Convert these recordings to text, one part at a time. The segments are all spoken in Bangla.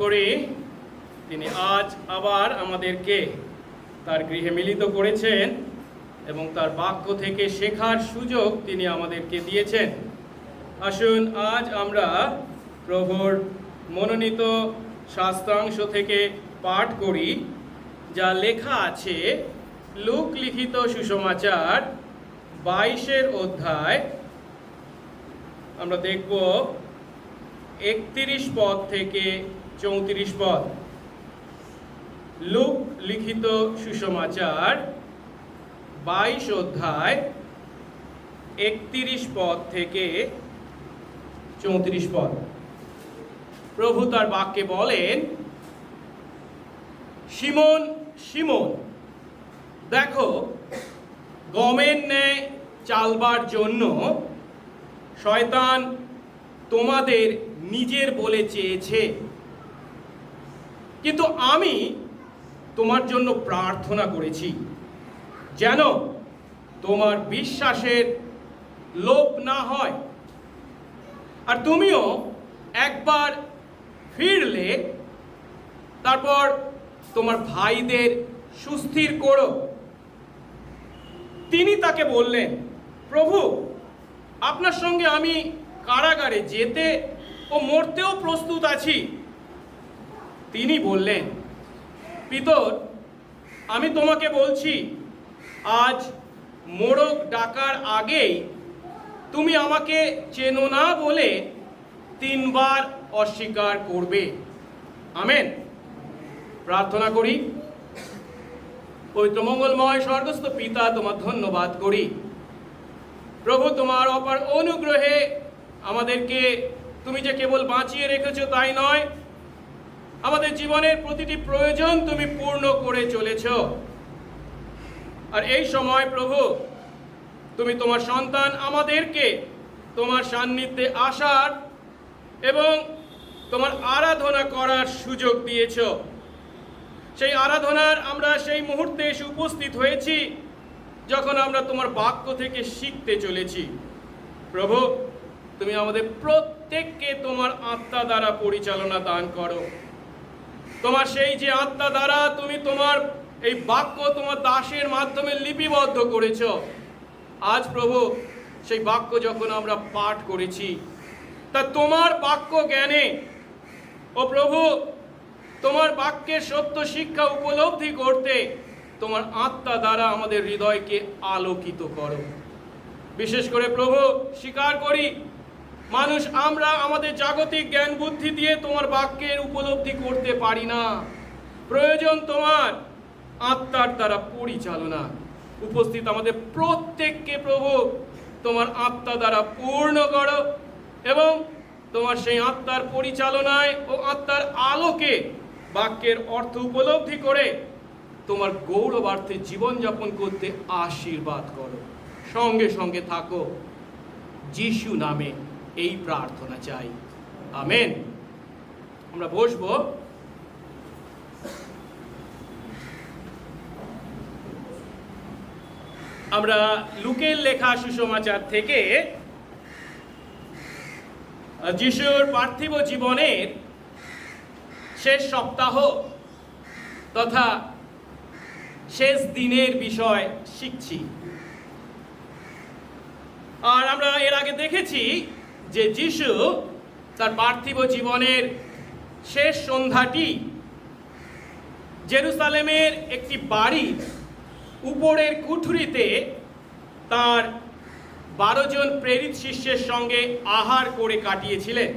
করে তিনি আজ আবার আমাদেরকে তার গৃহে মিলিত করেছেন এবং তার বাক্য থেকে শেখার সুযোগ তিনি আমাদেরকে দিয়েছেন। আসুন আজ আমরা প্রভুর মনোনীত শাস্ত্রাংশ থেকে পাঠ করি, যা লেখা আছে লুক লিখিত সুসমাচার 22 অধ্যায়। আমরা দেখব 31 পদ থেকে 34 পদ। লুক লিখিত সুসমাচার 22 অধ্যায় 31 পদ থেকে 34 পদ। প্রভু তার বাক্যে বলেন, শিমোন শিমোন, দেখো, গমের ন্যায় চালবার জন্য শয়তান তোমাদের নিজের বলে চেয়েছে, কিন্তু আমি তোমার জন্য প্রার্থনা করেছি যেন তোমার বিশ্বাসের লোপ না হয়, আর তুমিও একবার ফিরলে তারপর তোমার ভাইদের সুস্থির করো। তিনি তাকে বললেন, প্রভু, আপনার সঙ্গে আমি কারাগারে যেতে ও মরতেও প্রস্তুত আছি। তিনি বললেন, পিতর, আমি তোমাকে বলছি, আজ মোড়ক ডাকার আগেই তুমি আমাকে চেনো না বলে 3 বার অস্বীকার করবে। আমেন। প্রার্থনা করি। পবিত্র মঙ্গলময় স্বর্গস্থ পিতা, তোমার ধন্যবাদ করি। প্রভু, তোমার অপার অনুগ্রহে আমাদেরকে তুমি যে কেবল বাঁচিয়ে রেখেছো তাই নয়, আমাদের জীবনের প্রতিটি প্রয়োজন তুমি পূর্ণ করে চলেছ। আর এই সময় প্রভু, তুমি তোমার সন্তান আমাদেরকে তোমার সান্নিধ্যে আসার এবং তোমার আরাধনা করার সুযোগ দিয়েছ। সেই আরাধনার আমরা সেই মুহূর্তে এসে উপস্থিত হয়েছি যখন আমরা তোমার বাক্য থেকে শিখতে চলেছি। প্রভু, তুমি আমাদের প্রত্যেককে তোমার আত্মা দ্বারা পরিচালনা দান করো। তোমার সেই যে আত্মা দ্বারা তুমি তোমার এই বাক্য তোমার দাসের মাধ্যমে লিপিবদ্ধ করেছ, আজ প্রভু সেই বাক্য যখন আমরা পাঠ করেছি, তা তোমার বাক্য জ্ঞানে ও প্রভু তোমার বাক্যের সত্য শিক্ষা উপলব্ধি করতে তোমার আত্মা দ্বারা আমাদের হৃদয়কে আলোকিত করো। বিশেষ করে প্রভু, স্বীকার করি, মানুষ আমরা আমাদের জাগতিক জ্ঞান বুদ্ধি দিয়ে তোমার বাক্যের উপলব্ধি করতে পারি না। প্রয়োজন তোমার আত্মার দ্বারা পরিচালনা। উপস্থিত আমাদের প্রত্যেককে প্রভু তোমার আত্মা দ্বারা পূর্ণ করো এবং তোমার সেই আত্মার পরিচালনায় ও আত্মার আলোকে বাক্যের অর্থ উপলব্ধি করে তোমার গৌরবার্থে জীবনযাপন করতে আশীর্বাদ করো। সঙ্গে সঙ্গে থাকো। যিশু নামে এই প্রার্থনা চাই, আমেন। আমরা বসবো। আমরা লুকের লেখা সুসমাচার থেকে যিশুর পার্থিব জীবনের শেষ সপ্তাহ তথা শেষ দিনের বিষয় শিখছি। আর আমরা এর আগে দেখেছি যে যিশু তার পার্থিব জীবনের শেষ সন্ধ্যাটি জেরুসালেমের একটি বাড়ির উপরের কুঠুরিতে তার 12 জন প্রেরিত শিষ্যের সঙ্গে আহার করে কাটিয়েছিলেন।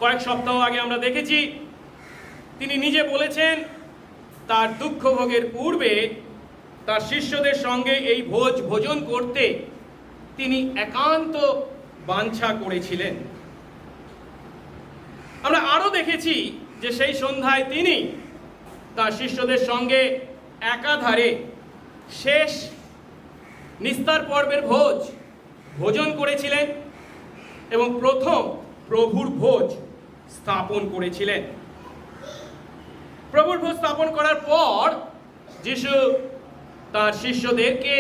কয়েক সপ্তাহ আগে আমরা দেখেছি তিনি নিজে বলেছেন তার দুঃখ ভোগের পূর্বে তার শিষ্যদের সঙ্গে এই ভোজন করতে তিনি একান্ত বাঞ্ছা করেছিলেন। আমরা আরো দেখেছি যে সেই সন্ধ্যায় তিনি তার শিষ্যদের সঙ্গে একাধারে শেষ নিস্তার পর্বের ভোজন করেছিলেন এবং প্রথম প্রভুর ভোজ স্থাপন করেছিলেন। প্রভুর ভোজ স্থাপন করার পর যিশু তার শিষ্যদেরকে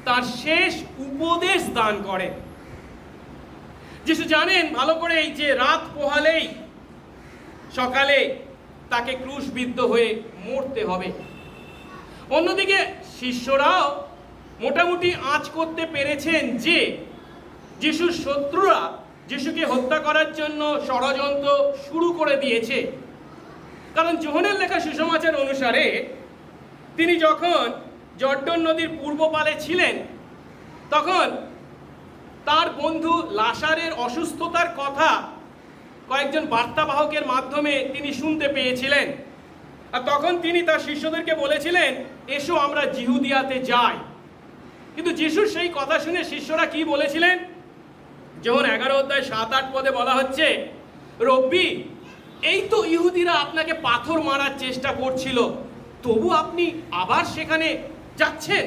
তার শেষ উপদেশ দান করেন। যিশু জানেন ভালো করেই যে রাত পোহালেই সকালে তাকে ক্রুশবিদ্ধ হয়ে মরতে হবে। অন্যদিকে শিষ্যরাও মোটামুটি আঁচ করতে পেরেছেন যে যিশুর শত্রুরা যিশুকে হত্যা করার জন্য ষড়যন্ত্র শুরু করে দিয়েছে। কারণ যোহনের লেখা সুসমাচার অনুসারে তিনি যখন জর্ডন নদীর পূর্ব পালে ছিলেন তখন তার বন্ধু লাসারের অসুস্থতার কথা কয়েকজন বার্তাবাহকের মাধ্যমে তিনি শুনতে পেয়েছিলেন। আর তখন তিনি তার শিষ্যদেরকে বলেছিলেন, এসো আমরা জিহুদিয়াতে যাই। কিন্তু যিশুর সেই কথা শুনে শিষ্যরা কি বলেছিলেন? যখন 11 অধ্যায় 7-8 পদে বলা হচ্ছে, রব্বি, এই তো ইহুদিরা আপনাকে পাথর মারার চেষ্টা করছিল, তবু আপনি আবার সেখানে যাচ্ছেন।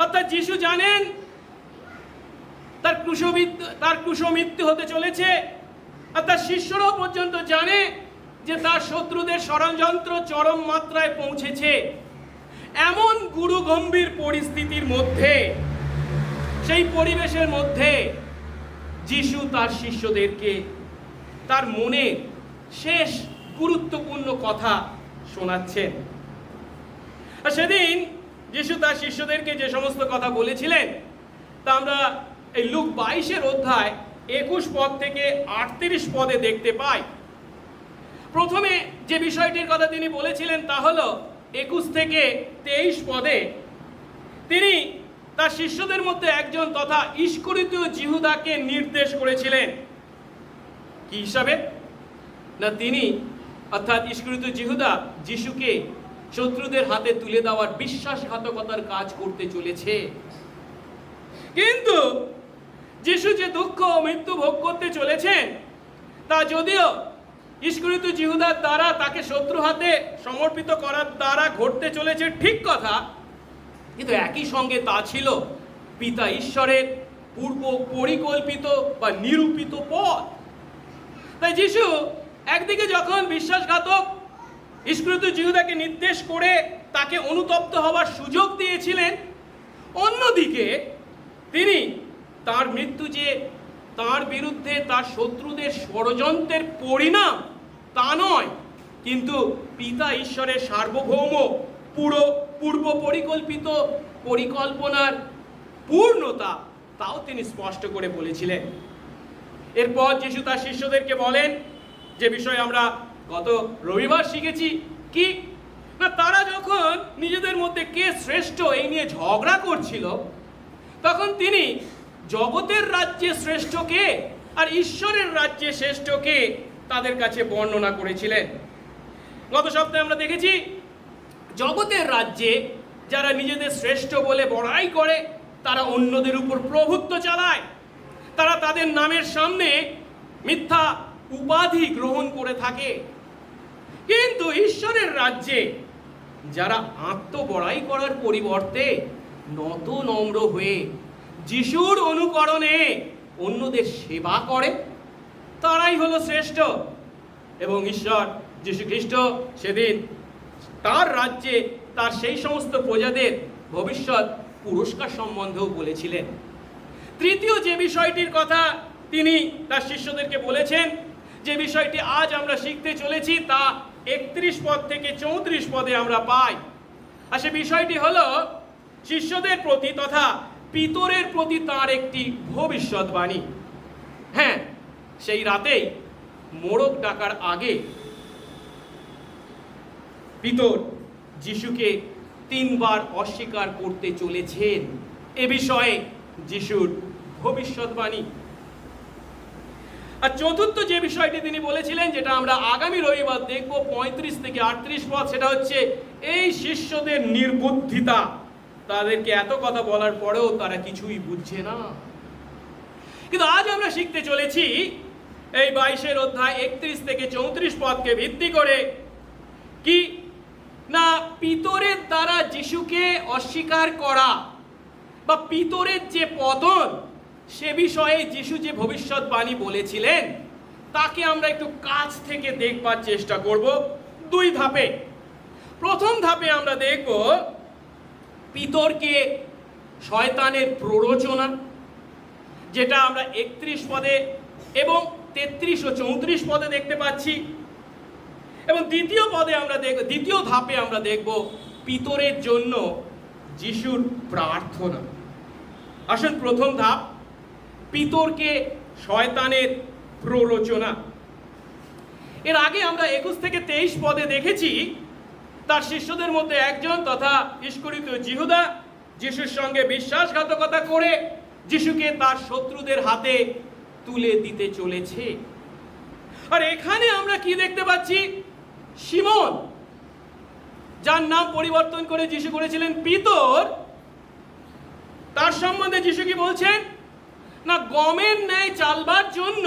অর্থাৎ যিশু জানেন তার ক্রুশমৃত্যু হতে চলেছে, আর তার শিষ্যরাও পর্যন্ত জানে যে তার শত্রুদের ষড়যন্ত্র চরম মাত্রায় পৌঁছেছে। এমন গুরু গম্ভীর পরিস্থিতির মধ্যে, সেই পরিবেশের মধ্যে যিশু তার শিষ্যদেরকে তার মনে শেষ গুরুত্বপূর্ণ কথা শোনাচ্ছেন। আর সেদিন যিশু তার শিষ্যদেরকে যে সমস্ত কথা বলেছিলেন তা আমরা এই লুক 22 অধ্যায় 21 পদ থেকে 38 পদে দেখতে পাই। প্রথমে যে বিষয়টির কথা তিনি বলেছিলেন তা হলো 21 থেকে 23 পদে তিনি তার শিষ্যদের মধ্যে একজন তথা ইস্করিতীয় জিহুদাকে নির্দেশ করেছিলেন। কি হিসাবে? না, তিনি অর্থাৎ ইস্করিতীয় জিহুদা যিশুকে শত্রুদের হাতে তুলে দেওয়ার বিশ্বাসঘাতকতার কাজ করতে চলেছে। কিন্তু যিশু যে দুঃখ ও মৃত্যু ভোগ করতে চলেছেন তা যদিও ইস্করিতীয় জিহুদার দ্বারা তাকে শত্রু হাতে সমর্পিত করার দ্বারা ঘটতে চলেছে, ঠিক কথা, কিন্তু একই সঙ্গে তা ছিল পিতা ঈশ্বরের পূর্ব পরিকল্পিত বা নিরূপিত পথ। তাই যিশু একদিকে যখন বিশ্বাসঘাতক ইস্করিতীয় জিহুদাকে নির্দেশ করে তাকে অনুতপ্ত হওয়ার সুযোগ দিয়েছিলেন, অন্যদিকে তিনি তার মৃত্যু যে তার বিরুদ্ধে তার শত্রুদের ষড়যন্ত্রের পরিণাম তা নয়, কিন্তু পিতা ঈশ্বরের সার্বভৌম পূর্ব পরিকল্পিত পরিকল্পনার পূর্ণতা, তাও তিনি স্পষ্ট করে বলেছিলেন। এরপর যিশু তার শিষ্যদেরকে বলেন যে বিষয় আমরা গত রবিবার শিখেছি, কি না, তারা যখন নিজেদের মধ্যে কে শ্রেষ্ঠ এই নিয়ে ঝগড়া করছিল তখন তিনি জগতের রাজ্যে শ্রেষ্ঠ কে আর ঈশ্বরের রাজ্যে শ্রেষ্ঠ কে তাদের কাছে বর্ণনা করেছিলেন। গত সপ্তাহে আমরা দেখেছি জগতের রাজ্যে যারা নিজেদের শ্রেষ্ঠ বলে বড়াই করে তারা অন্যদের উপর প্রভুত্ব চালায়, তারা তাদের নামের সামনে মিথ্যা উপাধি গ্রহণ করে থাকে। কিন্তু ঈশ্বরের রাজ্যে যারা আত্মবড়াই করার পরিবর্তে নত নম্র হয়ে যিশুর অনুকরণে অন্যদের সেবা করে তারাই হলো শ্রেষ্ঠ। এবং ঈশ্বর যিশু খ্রিস্ট সেদিন তার রাজ্যে তার সেই সমস্ত প্রজাদের ভবিষ্যৎ পুরস্কার সম্বন্ধেও বলেছিলেন। তৃতীয় যে বিষয়টির কথা তিনি তার শিষ্যদেরকে বলেছেন, যে বিষয়টি আজ আমরা শিখতে চলেছি, তা 31 পদ থেকে 34 পদে আমরা পাই। আর সে বিষয়টি হলো শিষ্যদের প্রতি তথা পিতরের প্রতি তার একটি ভবিষ্যৎবাণী। হ্যাঁ, সেই রাতেই মোড়ক ডাকার আগে পিতর যিশুকে 3 বার অস্বীকার করতে চলেছেন। এ বিষয়ে যিশুর ভবিষ্যৎবাণী। আর চতুর্থ যে বিষয়টি তিনি বলেছিলেন, যেটা আমরা আগামী রবিবার দেখব 35 থেকে 38 পদ, সেটা হচ্ছে এই শিষ্যদের নির্বুদ্ধিতা। তাদেরকে এত কথা বলার পরেও তারা কিছুই বুঝছে না। কিন্তু আজ আমরা শিখতে চলেছি এই 22 অধ্যায় 31 থেকে 34 পদকে ভিত্তি করে, কি না, পিতরের দ্বারা যিশুকে অস্বীকার করা বা পিতরের যে পতন, সে বিষয়ে যিশু যে ভবিষ্যৎবাণী বলেছিলেন তাকে আমরা একটু কাছ থেকে দেখবার চেষ্টা করব 2 ধাপে। প্রথম ধাপে আমরা দেখব পিতরকে শয়তানের প্ররোচনা, যেটা আমরা 31 পদে এবং 33 ও 34 পদে দেখতে পাচ্ছি। এবং দ্বিতীয় ধাপে আমরা দেখব পিতরের জন্য যিশুর প্রার্থনা। আসুন, প্রথম ধাপ, পিতরকে শয়তানের প্ররোচনা। এর আগে আমরা 21 থেকে 23 পদে দেখেছি তার শিষ্যদের মধ্যে একজন তথা ইস্করিত জিহুদা যিশুর সঙ্গে বিশ্বাসঘাতকতা করে যিশুকে তার শত্রুদের হাতে তুলে দিতে চলেছে। আর এখানে আমরা কি দেখতে পাচ্ছি? শিমন, যার নাম পরিবর্তন করে যিশু করেছিলেন পিতর, তার সম্বন্ধে যিশু কি বলছেন না, গমের ন্যায় চালবার জন্য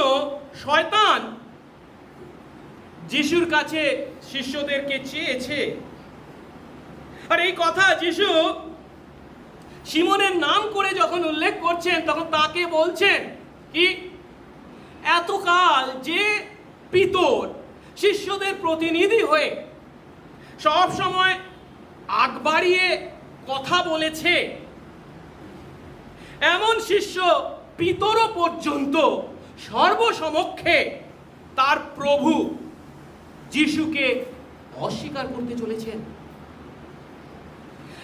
শয়তান যিশুর কাছে শিষ্যদেরকে চেয়েছে। আর এই কথা যিশু শিমনের নাম করে যখন উল্লেখ করছেন, তখন তাকে বলছেন কি, এতকাল যে পিতর শিষ্যদের প্রতিনিধি হয়ে সব সময় আগ বাড়িয়ে কথা বলেছে, এমন শিষ্য পিতরও পর্যন্ত সর্বসমক্ষে তার প্রভু যিশুকে অস্বীকার করতে চলেছেন।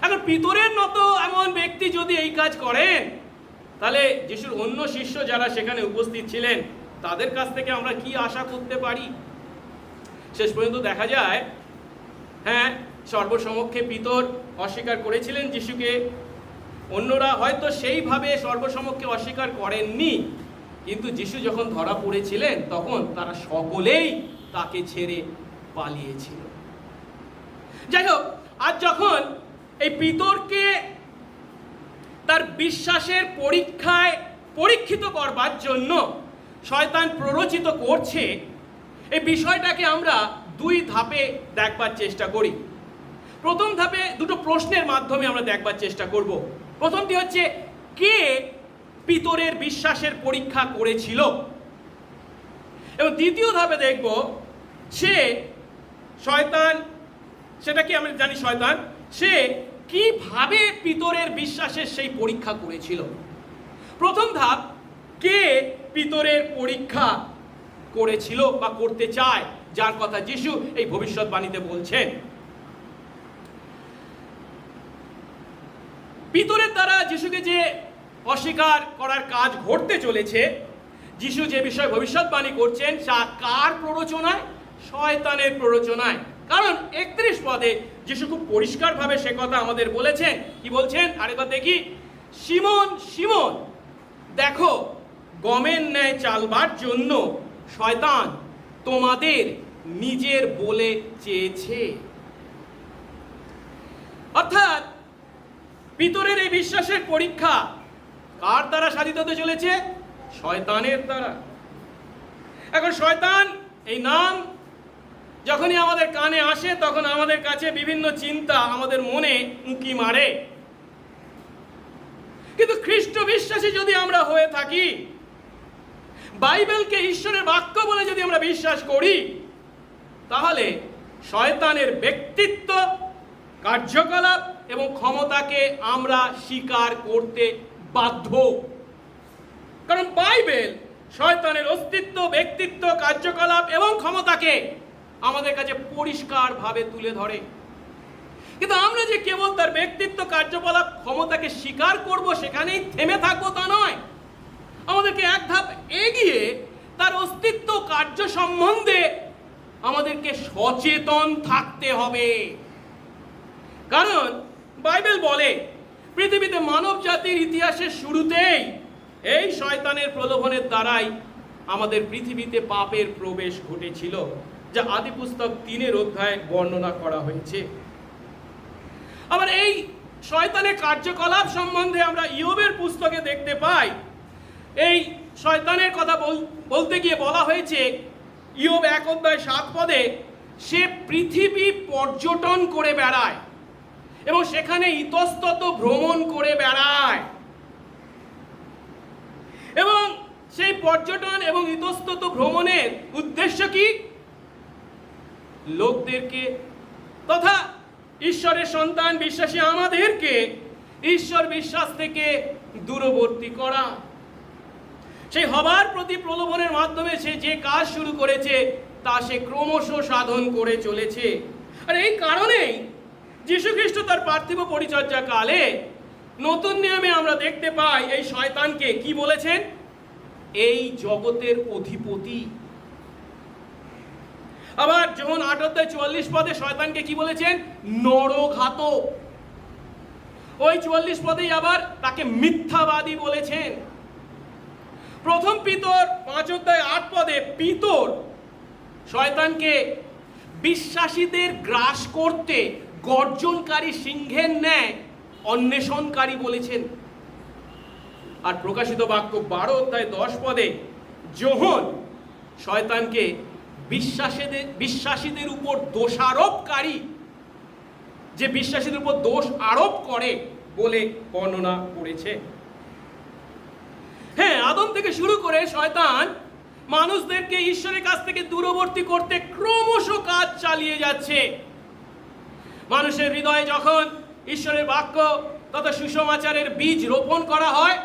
এখন পিতরের মতো এমন ব্যক্তি যদি এই কাজ করেন, তাহলে যিশুর অন্য শিষ্য যারা সেখানে উপস্থিত ছিলেন তাদের কাছ থেকে আমরা কি আশা করতে পারি? শেষ পর্যন্ত দেখা যায়, হ্যাঁ, সর্বসমক্ষে পিতর অস্বীকার করেছিলেন যিশুকে। অন্যরা হয়তো সেইভাবে সর্বসমক্ষে অস্বীকার করেননি, কিন্তু যিশু যখন ধরা পড়েছিলেন তখন তারা সকলেই তাকে ছেড়ে পালিয়েছিল। যাই হোক, আজ যখন এই পিতরকে তার বিশ্বাসের পরীক্ষায় পরীক্ষিত করবার জন্য শয়তান প্ররোচিত করছে, এই বিষয়টাকে আমরা দুই ধাপে দেখবার চেষ্টা করি। প্রথম ধাপে দুটো প্রশ্নের মাধ্যমে আমরা দেখবার চেষ্টা করব। প্রথমটি হচ্ছে, কে পিতরের বিশ্বাসের পরীক্ষা করেছিল? এবং দ্বিতীয় ধাপে দেখব, সেটা কি আমরা জানি, শয়তান সে কিভাবে পিতরের বিশ্বাসের সেই পরীক্ষা করেছিল। প্রথম ধাপ, কে পিতরের পরীক্ষা করেছিল বা করতে চায়, যার কথা যিশু এই ভবিষ্যৎবাণীতে বলছেন। পিতরের দ্বারা যিশুকে যে অস্বীকার করার কাজ ঘটতে চলেছে, যিশু যে বিষয়ে ভবিষ্যৎবাণী করছেন, তা কার প্ররোচনায়? শয়তানের প্ররোচনায়। কারণ 31 পদে যিশু খুব পরিষ্কারভাবে সে কথা আমাদের বলেছেন। কি বলছেন আরেকবার দেখি, শিমন শিমন, দেখো গমের ন্যায় চালবার জন্য শয়তান তোমাদের নিজের বলে চেয়েছে। অর্থাৎ পিতরের এই বিশ্বাসের পরীক্ষা কার দ্বারা সাধিত হতে চলেছে? শয়তানের দ্বারা। এখন শয়তান এই নাম যখনই আমাদের কানে আসে, তখন আমাদের কাছে বিভিন্ন চিন্তা আমাদের মনে উঁকি মারে। কিন্তু খ্রিস্ট বিশ্বাসী যদি আমরা হয়ে থাকি, বাইবেলকে ঈশ্বরের বাক্য বলে যদি আমরা বিশ্বাস করি, তাহলে শয়তানের ব্যক্তিত্ব, কার্যকলাপ এবং ক্ষমতাকে আমরা স্বীকার করতে বাধ্য। কারণ বাইবেল শয়তানের অস্তিত্ব, ব্যক্তিত্ব, কার্যকলাপ এবং ক্ষমতাকে আমাদের কাছে পরিষ্কারভাবে তুলে ধরে। কিন্তু আমরা যে কেবল তার ব্যক্তিত্ব, কার্যকলাপ, ক্ষমতাকে স্বীকার করব, সেখানেই থেমে থাকবো তা নয়। আমাদেরকে এক ধাপ এগিয়ে তার অস্তিত্ব, কার্য সম্বন্ধে আমাদেরকে সচেতন থাকতে হবে। কারণ বাইবেল বলে, পৃথিবীতে মানব জাতির ইতিহাসের শুরুতেই এই শয়তানের প্রলোভনের দ্বারাই আমাদের পৃথিবীতে পাপের প্রবেশ ঘটেছিল, যা আদি পুস্তক 3 অধ্যায়ে বর্ণনা করা হয়েছে। আবার এই শয়তানের কার্যকলাপ সম্বন্ধে আমরা ইয়োবের পুস্তকে দেখতে পাই। এই শয়তানের কথা বলতে গিয়ে বলা হয়েছে, ইয়োব 1 অধ্যায় 7 পদে, সে পৃথিবী পর্যটন করে বেড়ায় এবং সেখানে ইতস্তত ভ্রমণ করে বেড়ায়। এবং সেই পর্যটন এবং ইতস্তত ভ্রমণের উদ্দেশ্য কি? লোকদেরকে তথা ঈশ্বরের সন্তান বিশ্বাসী আমাদেরকে ঈশ্বর বিশ্বাস থেকে দূরবর্তী করা। সেই হবার প্রতি প্রলোভনের মাধ্যমে সে যে কাজ শুরু করেছে তা সে ক্রমশ সাধন করে চলেছে। আর এই কারণেই যীশুখ্রিস্ট তার পার্থিব পরিচর্যা কালে নতুন নিয়মে আমরা দেখতে পাই এই শয়তানকে কি বলেছেন? এই জগতের অধিপতি। আবার যখন 8:44 পদে শয়তানকে কি বলেছেন? নরঘাতক। ওই 44 পদেই আবার তাকে মিথ্যাবাদী বলেছেন। প্রথম পিতর 5:8 পদে পিতর শয়তানকে বিশ্বাসীদের গ্রাস করতে গর্জনকারী সিংহের ন্যায় অন্বেষণকারী বলেছেন। আর প্রকাশিত বাক্য 12:10 পদে যোহন শয়তানকে বিশ্বাসীদের উপর দোষারোপকারী, যে বিশ্বাসীদের উপর দোষ আরোপ করে বলে বর্ণনা করেছে। হ্যাঁ, আদম থেকে শুরু করে শয়তান মানুষদেরকে ঈশ্বরের কাছ থেকে দূরবর্তী করতে ক্রমশ কাজ চালিয়ে যাচ্ছে। মানুষের হৃদয়ে যখন ঈশ্বরের বাক্য তথা সুসমাচারের বীজ রোপণ করা হয়,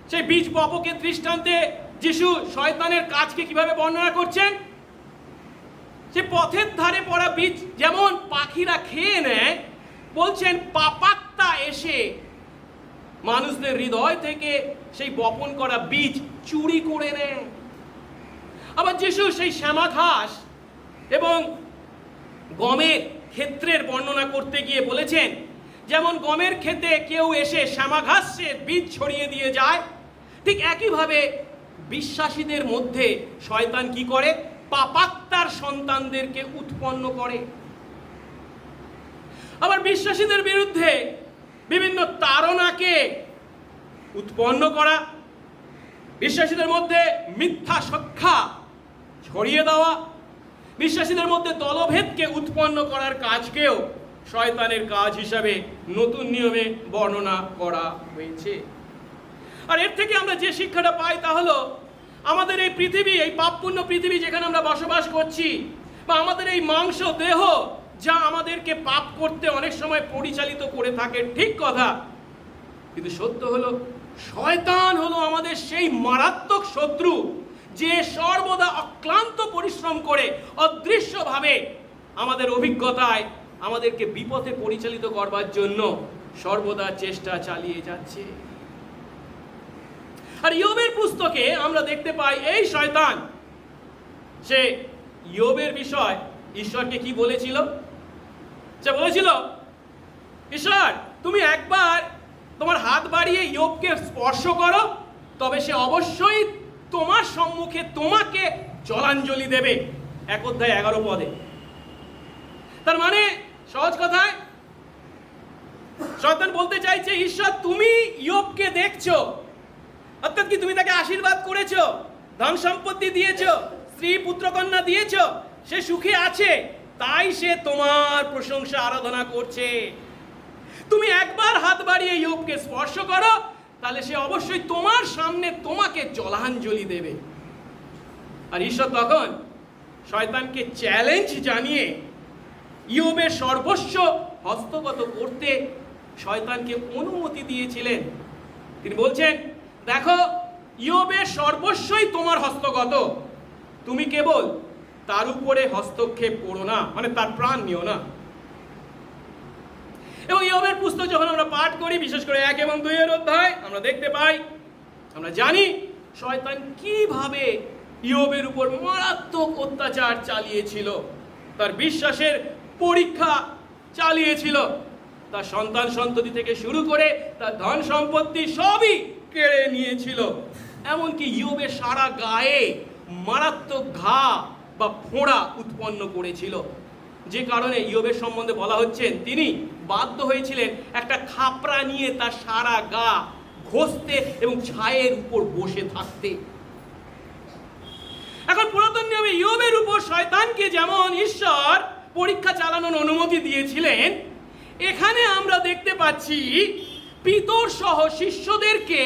সেই বীজ বপকের দৃষ্টান্তে যিশু শয়তানের কাজকে কিভাবে বর্ণনা করছেন? সে পথের ধারে পড়া বীজ যেমন পাখিরা খেয়ে নেয়, বলছেন পাপাত্মা এসে মানুষদের হৃদয় থেকে সেই বপন করা বীজ চুরি করে নেয়। আবার যিশু সেই শ্যামা ঘাস এবং গমের ক্ষেত্রের বর্ণনা করতে গিয়ে বলেছেন, যেমন গমের ক্ষেতে কেউ এসে শ্যামা ঘাসের বীজ ছড়িয়ে দিয়ে যায়, ঠিক একইভাবে বিশ্বাসীদের মধ্যে শয়তান কি করে? পাপাত্মার সন্তানদেরকে উৎপন্ন করে। আবার বিশ্বাসীদের বিরুদ্ধে বিভিন্ন তাড়নাকে উৎপন্ন করা, বিশ্বাসীদের মধ্যে মিথ্যা শিক্ষা ছড়িয়ে দেওয়া, বিশ্বাসীদের মধ্যে দলভেদকে উৎপন্ন করার কাজকেও শয়তানের কাজ হিসাবে নতুন নিয়মে বর্ণনা করা হয়েছে। আর এর থেকে আমরা যে শিক্ষাটা পাই তা হলো, আমাদের এই পৃথিবী, এই পাপপূর্ণ পৃথিবী যেখানে আমরা বসবাস করছি, বা আমাদের এই মাংস দেহ যা আমাদেরকে পাপ করতে অনেক সময় পরিচালিত করে থাকে, ঠিক কথা, কিন্তু সত্য হলো শয়তান হলো আমাদের সেই মারাত্মক শত্রু যে সর্বদা অক্লান্ত পরিশ্রম করে অদৃশ্যভাবে আমাদের অভিজ্ঞতায় আমাদেরকে বিপথে পরিচালিত করবার জন্য সর্বদা চেষ্টা চালিয়ে যাচ্ছে। আর ইয়োবের পুস্তকে আমরা দেখতে পাই এই শয়তান সে ইয়োবের বিষয় ঈশ্বরকে কি বলেছিল? সে বলেছিল, ঈশ্বর তুমি একবার তোমার হাত বাড়িয়ে ইয়োবকে স্পর্শ করো, তবে সে অবশ্যই তোমার সম্মুখে তোমাকে জলাঞ্জলি দেবে। 1:11 পদে। তার মানে সহজ কথায় শয়তান বলতে চাইছে, ঈশ্বর তুমি ইয়োবকে দেখছো, অর্থাৎ কি তুমি তাকে আশীর্বাদ করেছো, ধন সম্পত্তি দিয়েছো, স্ত্রী পুত্রকন্যা দিয়েছো, সে সুখে আছে, তাই সে তোমার প্রশংসা আরাধনা করছে। তুমি একবার হাত বাড়িয়ে ইয়োবকে স্পর্শ করো, তাহলে সে অবশ্যই তোমার সামনে তোমাকে জলাঞ্জলি দেবে। আর ঈশ্বর তখন শয়তানকে চ্যালেঞ্জ জানিয়ে ইয়োবের সর্বস্ব হস্তগত করতে শয়তানকে অনুমতি দিয়েছিলেন। তিনি বলছেন, দেখো ইয়োবের সর্বস্বই তোমার হস্তগত, তুমি কেবল তার উপরে হস্তক্ষেপ করো না, মানে তার প্রাণ নিও না। এবং ইয়োবের পুস্তক যখন আমরা পাঠ করি, বিশেষ করে 1 এবং 2 অধ্যায়, আমরা দেখতে পাই, আমরা জানি শয়তান কিভাবে ইয়োবের উপর মারাত্মক অত্যাচার চালিয়েছিল, তার বিশ্বাসের পরীক্ষা চালিয়েছিল, তার সন্তান সন্ততি থেকে শুরু করে তার ধন সম্পত্তি সবই কেড়ে নিয়েছিল। এমনকি ইয়োবের সারা গায়ে মারাত্মক ঘা বা ফোঁড়া উৎপন্ন করেছিল, যে কারণে ইয়োবের সম্বন্ধে বলা হচ্ছে তিনি বাধ্য হয়েছিলেন একটা খাপড়া নিয়ে তার সারা গা ঘষতে এবং ছায়ের উপর বসে থাকতে। এখন পুরাতন নিয়মে ইয়োবের উপর শয়তানকে যেমন ঈশ্বর পরীক্ষা চালানোর অনুমতি দিয়েছিলেন, এখানে আমরা দেখতে পাচ্ছি পিতর সহ শিষ্যদেরকে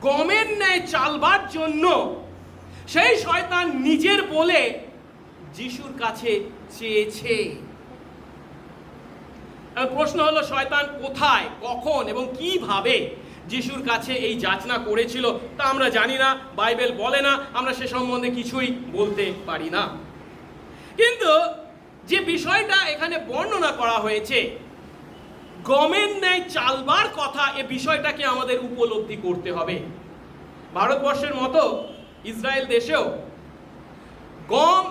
গমের ন্যায় চালবার জন্য সেই শয়তান নিজের বলে যিশুর কাছে চেয়েছে। প্রশ্ন হলো, শয়তান কোথায়, কখন এবং কিভাবে যিশুর কাছে এই যাচনা করেছিল তা আমরা জানি না, বাইবেল বলে না, আমরা সে সম্বন্ধে কিছুই বলতে পারি না। কিন্তু যে বিষয়টা এখানে বর্ণনা করা হয়েছে, গমের ন্যায় চালবার কথা, এ বিষয়টাকে আমাদের উপলব্ধি করতে হবে। ভারতবর্ষের মতো ইসরায়েল দেশেও গম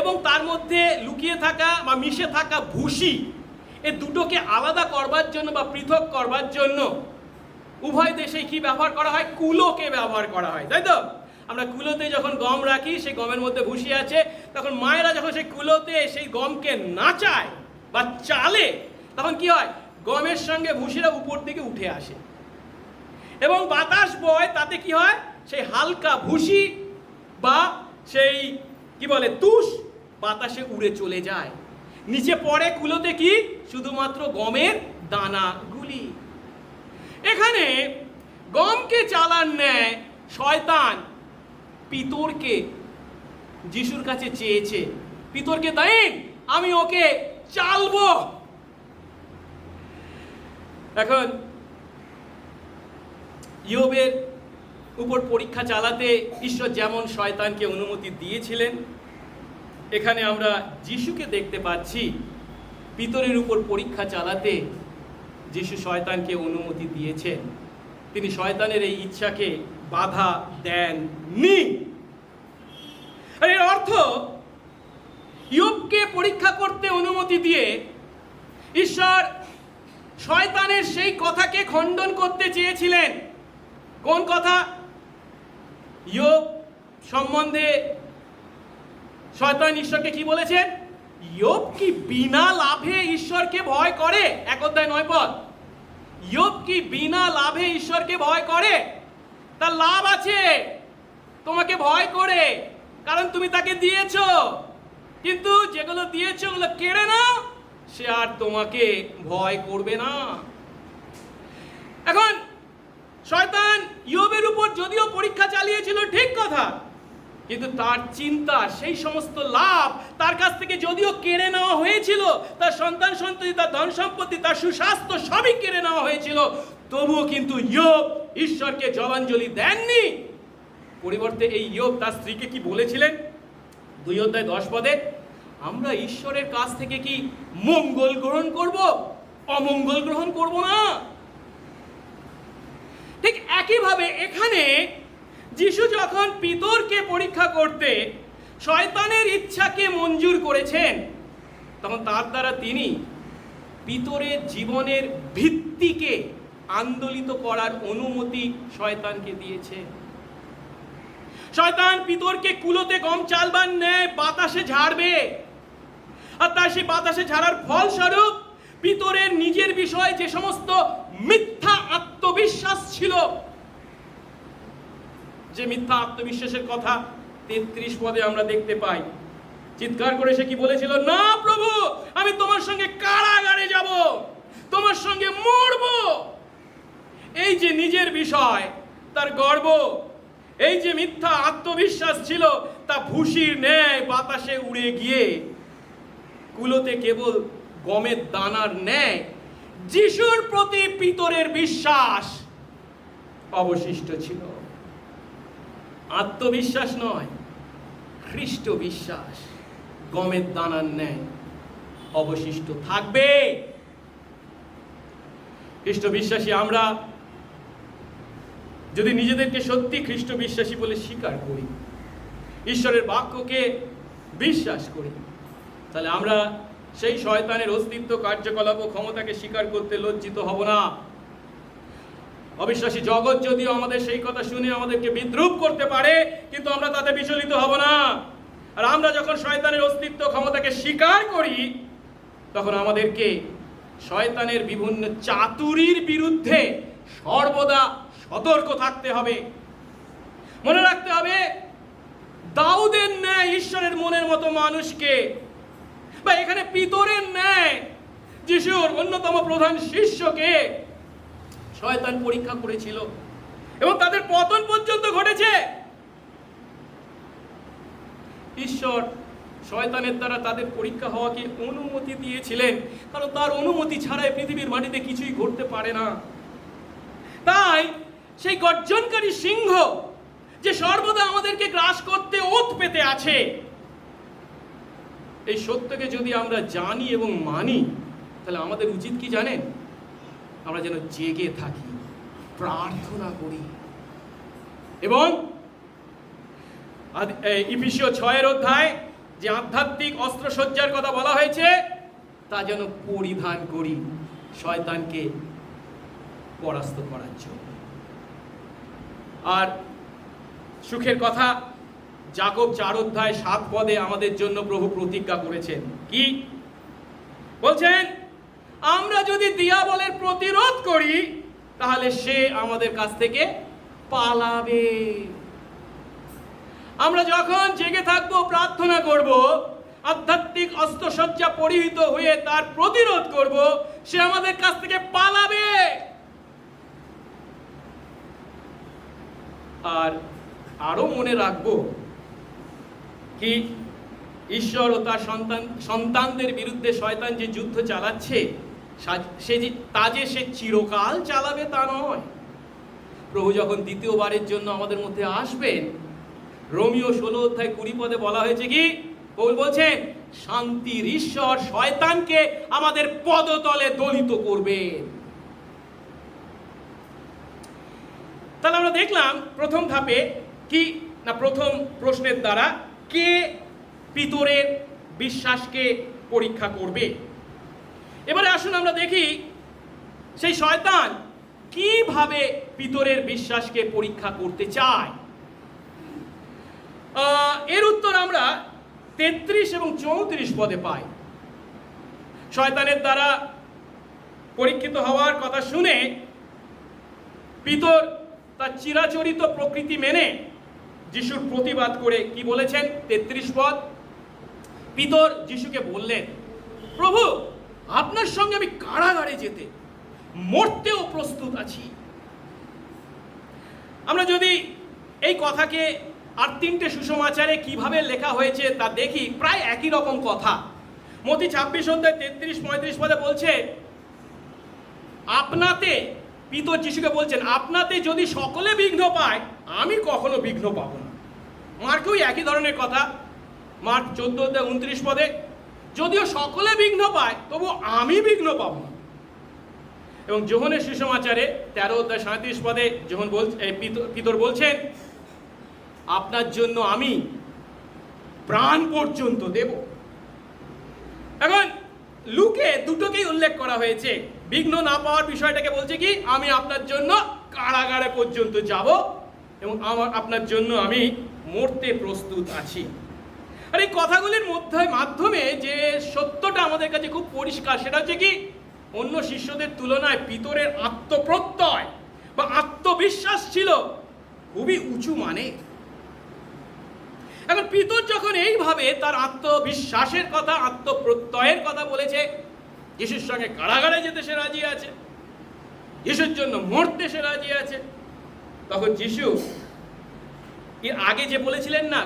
এবং তার মধ্যে লুকিয়ে থাকা বা মিশে থাকা ভুসি, এ দুটোকে আলাদা করবার জন্য বা পৃথক করবার জন্য উভয় দেশেই কি ব্যবহার করা হয়? কুলোকে ব্যবহার করা হয়, তাই তো? আমরা কুলোতে যখন গম রাখি, সেই গমের মধ্যে ভুসি আছে, তখন মায়েরা যখন সেই কুলোতে সেই গমকে নাচায় বা চালে, তখন কি হয়? গমের সঙ্গে ভুসিরা উপর দিকে উঠে আসে এবং বাতাস বয়, তাতে কি হয়? সেই হালকা ভুসি বা সেই কি বলে তুষ বাতাসে উড়ে চলে যায়, নিচে পড়ে কুলোতে কি? শুধুমাত্র গমের দানাগুলি। এখানে গমকে চালার ন্যায় শয়তান পিতরকে যিশুর কাছে চেয়েছে, পিতরকে দেন, আমি ওকে চালবো। এখন ইয়োবের উপর পরীক্ষা চালাতে ঈশ্বর যেমন শয়তানকে অনুমতি দিয়েছিলেন, এখানে আমরা যিশুকে দেখতে পাচ্ছি পিতরের উপর পরীক্ষা চালাতে যিশু শয়তানকে অনুমতি দিয়েছেন। তিনি শয়তানের এই ইচ্ছাকে বাধা দেননি। এর অর্থ, ইয়োবকে পরীক্ষা করতে অনুমতি দিয়ে ঈশ্বর শয়তানের সেই কথাকে খণ্ডন করতে চেয়েছিলেন। কোন কথা? ইয়োব সম্বন্ধে শয়তান ঈশ্বরকে কি বলেছেন? ইয়োব কি বিনা লাভে ঈশ্বরকে ভয় করে? 1 অধ্যায় 9 পদ। ইয়োব কি বিনা লাভে ঈশ্বরকে ভয় করে? তার লাভ আছে তোমাকে ভয় করে, কারণ তুমি তাকে দিয়েছো, কিন্তু যেগুলো দিয়েছো ওগুলো কেড়ে নাও, সে আর তোমাকে ভয় করবে না। এখন শয়তান ইয়োবের উপর যদিও পরীক্ষা চালিয়েছিল, ঠিক কথা, কিন্তু তার চিন্তা, সেই সমস্ত লাভ তার কাছ থেকে যদিও কেড়ে নেওয়া হয়েছিল, তার সন্তান সন্ততি, তার ধন সম্পত্তি, তার সুস্বাস্থ্য সবই কেড়ে নেওয়া হয়েছিল, তবুও কিন্তু ইয়োব ঈশ্বরকে জলাঞ্জলি দেননি। পরিবর্তে এই ইয়োব তার স্ত্রীকে কি বলেছিলেন? 2 অধ্যায় 10 পদে, আমরা ঈশ্বরের কাছ থেকে কি মঙ্গল গ্রহণ করব, অমঙ্গল গ্রহণ করব না। ঠিক একইভাবে এখানে যিশু যখন পিতরকে পরীক্ষা করতে শয়তানের ইচ্ছাকে মঞ্জুর করেছেন, তখন তার দ্বারা তিনি পিতরের জীবনের ভিত্তিকে আন্দোলিত করার অনুমতি শয়তানকে দিয়েছে। শয়তান পিতরকে কুলোতে গম চালবার ন্যায় বাতাসে ঝাড়বে, আর তার সেই বাতাসে ঝাড়ার ফলস্বরূপ পিতরের নিজের বিষয়ে যে সমস্ত মিথ্যা আত্মবিশ্বাস ছিল, যে মিথ্যা আত্মবিশ্বাসের কথা 33 পদে আমরা দেখতে পাই, চিৎকার করে সে কি বলেছিল? না প্রভু, আমি তোমার সঙ্গে কারাগারে যাব, তোমার সঙ্গে মরব। এই যে নিজের বিষয়, তার গর্ব, এই যে মিথ্যা আত্মবিশ্বাস ছিল, তা ভুসির ন্যায় বাতাসে উড়ে গিয়ে কুলোতে কেবল গমের দানার ন্যায় যিশুর প্রতি পিতরের বিশ্বাস অবশিষ্ট ছিল। আত্মবিশ্বাস নয়, খ্রিস্ট বিশ্বাস গমের দানার ন্যায় অবশিষ্ট থাকবে। খ্রিস্ট বিশ্বাসী আমরা যদি নিজেদেরকে সত্যি খ্রিস্ট বিশ্বাসী বলে স্বীকার করি, ঈশ্বরের বাক্যকে বিশ্বাস করি, তাহলে আমরা সেই শয়তানের অস্তিত্ব, কার্যকলাপ ও ক্ষমতাকে স্বীকার করতে লজ্জিত হব না। অবিশ্বাসী জগৎ যদিও আমাদের সেই কথা শুনে আমাদেরকে বিদ্রুপ করতে পারে, কিন্তু আমরা তাতে বিচলিত হব না। আর আমরা যখন শয়তানের অস্তিত্ব, ক্ষমতাকে স্বীকার করি, তখন আমাদেরকে শয়তানের বিভিন্ন চাতুরির বিরুদ্ধে সর্বদা সতর্ক থাকতে হবে। মনে রাখতে হবে, দাউদের ন্যায় ঈশ্বরের মনের মতো মানুষকে, বা এখানে পিতরের ন্যায় যিশুর অন্যতম প্রধান শিষ্যকে শয়তান পরীক্ষা করেছিল এবং তাদের পতন পর্যন্ত ঘটেছে। ঈশ্বর শয়তানের দ্বারা তাদের পরীক্ষা হওয়াকে অনুমতি দিয়েছিলেন, কারণ তার অনুমতি ছাড়াই পৃথিবীর মাটিতে কিছুই ঘটতে পারে না। তাই সেই গর্জনকারী সিংহ যে সর্বদা আমাদেরকে গ্রাস করতে ওত পেতে আছে, এই সত্যকে যদি আমরা জানি এবং মানি, তাহলে আমাদের উচিত কি জানেন? আমরা যেন জেগে থাকি, প্রার্থনা করি এবং ইফিসীয় 6 অধ্যায় যে আধ্যাত্মিক অস্ত্রসজ্জার কথা বলা হয়েছে তা যেন পরিধান করি শয়তানকে পরাস্ত করার জন্য। আর সুখের কথা, যাকব 4 অধ্যায় 7 পদে আমাদের জন্য প্রভু প্রতিজ্ঞা করেছেন। কি বলছেন? আমরা যদি দিয়াবলের প্রতিরোধ করি তাহলে সে আমাদের কাছ থেকে পালাবে। আমরা যখন জেগে থাকবো, প্রার্থনা করব, আধ্যাত্মিক অস্ত্রসজ্জা পরিহিত হয়ে তার প্রতিরোধ করব, সে আমাদের কাছ থেকে পালাবে। আর আরো মনে রাখবো কি, ঈশ্বর ও তার সন্তানদের বিরুদ্ধে শয়তান যে যুদ্ধ চালাচ্ছে সে চিরকাল চালাবে তা নয়। প্রভু যখন দ্বিতীয়বারের জন্য আমাদের মধ্যে আসবেন, রোমিও 16 অধ্যায় 20 পদে বলা হয়েছে কি, পৌল বলছেন শান্তির ঈশ্বর শয়তানকে আমাদের পদতলে দলিত করবেন। তাহলে আমরা দেখলাম প্রথম ধাপে কি না, প্রথম প্রশ্নের দ্বারা কে পিতরের বিশ্বাসকে পরীক্ষা করবে। এবারে আসুন আমরা দেখি সেই শয়তান কিভাবে পিতরের বিশ্বাসকে পরীক্ষা করতে চায়। এর উত্তর আমরা 33 এবং 34 পদে পাই। শয়তানের দ্বারা পরীক্ষিত হওয়ার কথা শুনে পিতর তার চিরাচরিত প্রকৃতি মেনে যিশুর প্রতিবাদ করে কি বলেছেন? 33 পদ, পিতর যিশুকে বললেন, প্রভু, আপনার সঙ্গে আমি কারাগারে যেতে, মরতেও প্রস্তুত আছি। আমরা যদি এই কথাকে আর 3টে সুসমাচারে কিভাবে লেখা হয়েছে তা দেখি, প্রায় একই রকম কথা। মতি 26 অধ্যায় 33-35 পদে বলছে, আপনাতে, পিতর যিশুকে বলছেন, আপনাতে যদি সকলে বিঘ্ন পায়, আমি কখনো বিঘ্ন পাবো না। মার্কেও একই ধরনের কথা, মার্ক 14 অধ্যায় 29 পদে, যদিও সকলে বিঘ্ন পায় তবু আমি বিঘ্ন পাবো না। এবং যোহনের সুসমাচারে 13 অধ্যায় 37 পদে পিতর বলছেন, আপনার জন্য আমি প্রাণ পর্যন্ত দেব। এখন লুকে দুটোকেই উল্লেখ করা হয়েছে। বিঘ্ন না পাওয়ার বিষয়টাকে বলছে কি, আমি আপনার জন্য কারাগারে পর্যন্ত যাব এবং আপনার জন্য আমি মরতে প্রস্তুত আছি। আর এই কথাগুলির মাধ্যমে যে সত্যটা আমাদের কাছে খুব পরিষ্কার, সেটা হচ্ছে কি, অন্য শিষ্যদের তুলনায় পিতরের আত্মপ্রত্যয় বা আত্মবিশ্বাস ছিল খুবই উঁচু মানে। এখন পিতর যখন এইভাবে তার আত্মবিশ্বাসের কথা, আত্মপ্রত্যয়ের কথা বলেছে, যিশুর সঙ্গে কারাগারে যেতে সে রাজি আছে, যিশুর জন্য মরতে সে রাজি আছে, তখন যিশু এর আগে যে বলেছিলেন না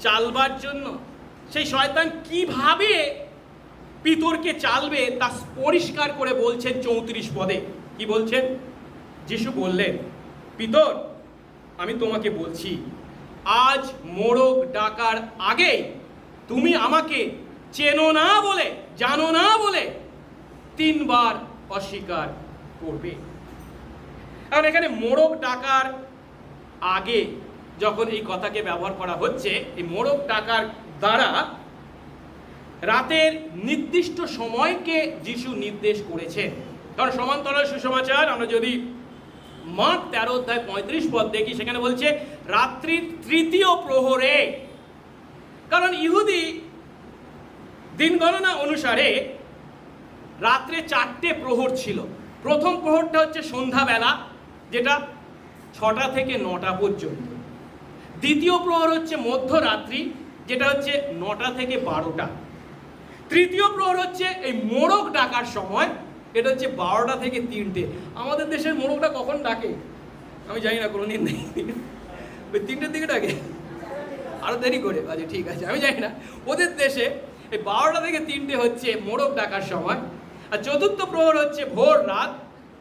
চালবার জন্য, সেই শয়তান কিভাবে পিতরকে চালবে তা পরিষ্কার করে বলছেন 34 পদে। কি বলছেন? যিশু বললেন, পিতর, আমি তোমাকে বলছি, আজ মোড়ক ডাকার আগে তুমি আমাকে চেনো না বলে, জানো না বলে 3 বার অস্বীকার করবে। কারণ এখানে মোড়ক ডাকার আগে যখন এই কথাকে ব্যবহার করা হচ্ছে, এই মোড়ক ডাকার দ্বারা রাতের নির্দিষ্ট সময়কে যিশু নির্দেশ করেছেন। কারণ সমান্তরাল সুসমাচার আমরা যদি মার্ক 13 অধ্যায় 35 পদ দেখি, সেখানে বলছে রাত্রির 3য় প্রহরে। কারণ ইহুদি দিন গণনা অনুসারে রাত্রে 4টে প্রহর ছিল। প্রথম প্রহরটা হচ্ছে সন্ধ্যাবেলা, যেটা 6টা থেকে 9টা পর্যন্ত। দ্বিতীয় প্রহর হচ্ছে মধ্যরাত্রি, যেটা হচ্ছে 9টা থেকে 12টা। তৃতীয় প্রহর হচ্ছে এই মোড়ক ডাকার সময়, এটা হচ্ছে 12টা থেকে 3টে। আমাদের দেশের মোড়কটা কখন ডাকে আমি জানি না, কোনোদিন নেই, ওই 3টের দিকে ডাকে, আরো দেরি করে। আচ্ছা ঠিক আছে, আমি জানি না। ওদের দেশে এই 12টা থেকে 3টে হচ্ছে মোড়ক ডাকার সময়। আর চতুর্থ প্রহর হচ্ছে ভোর রাত,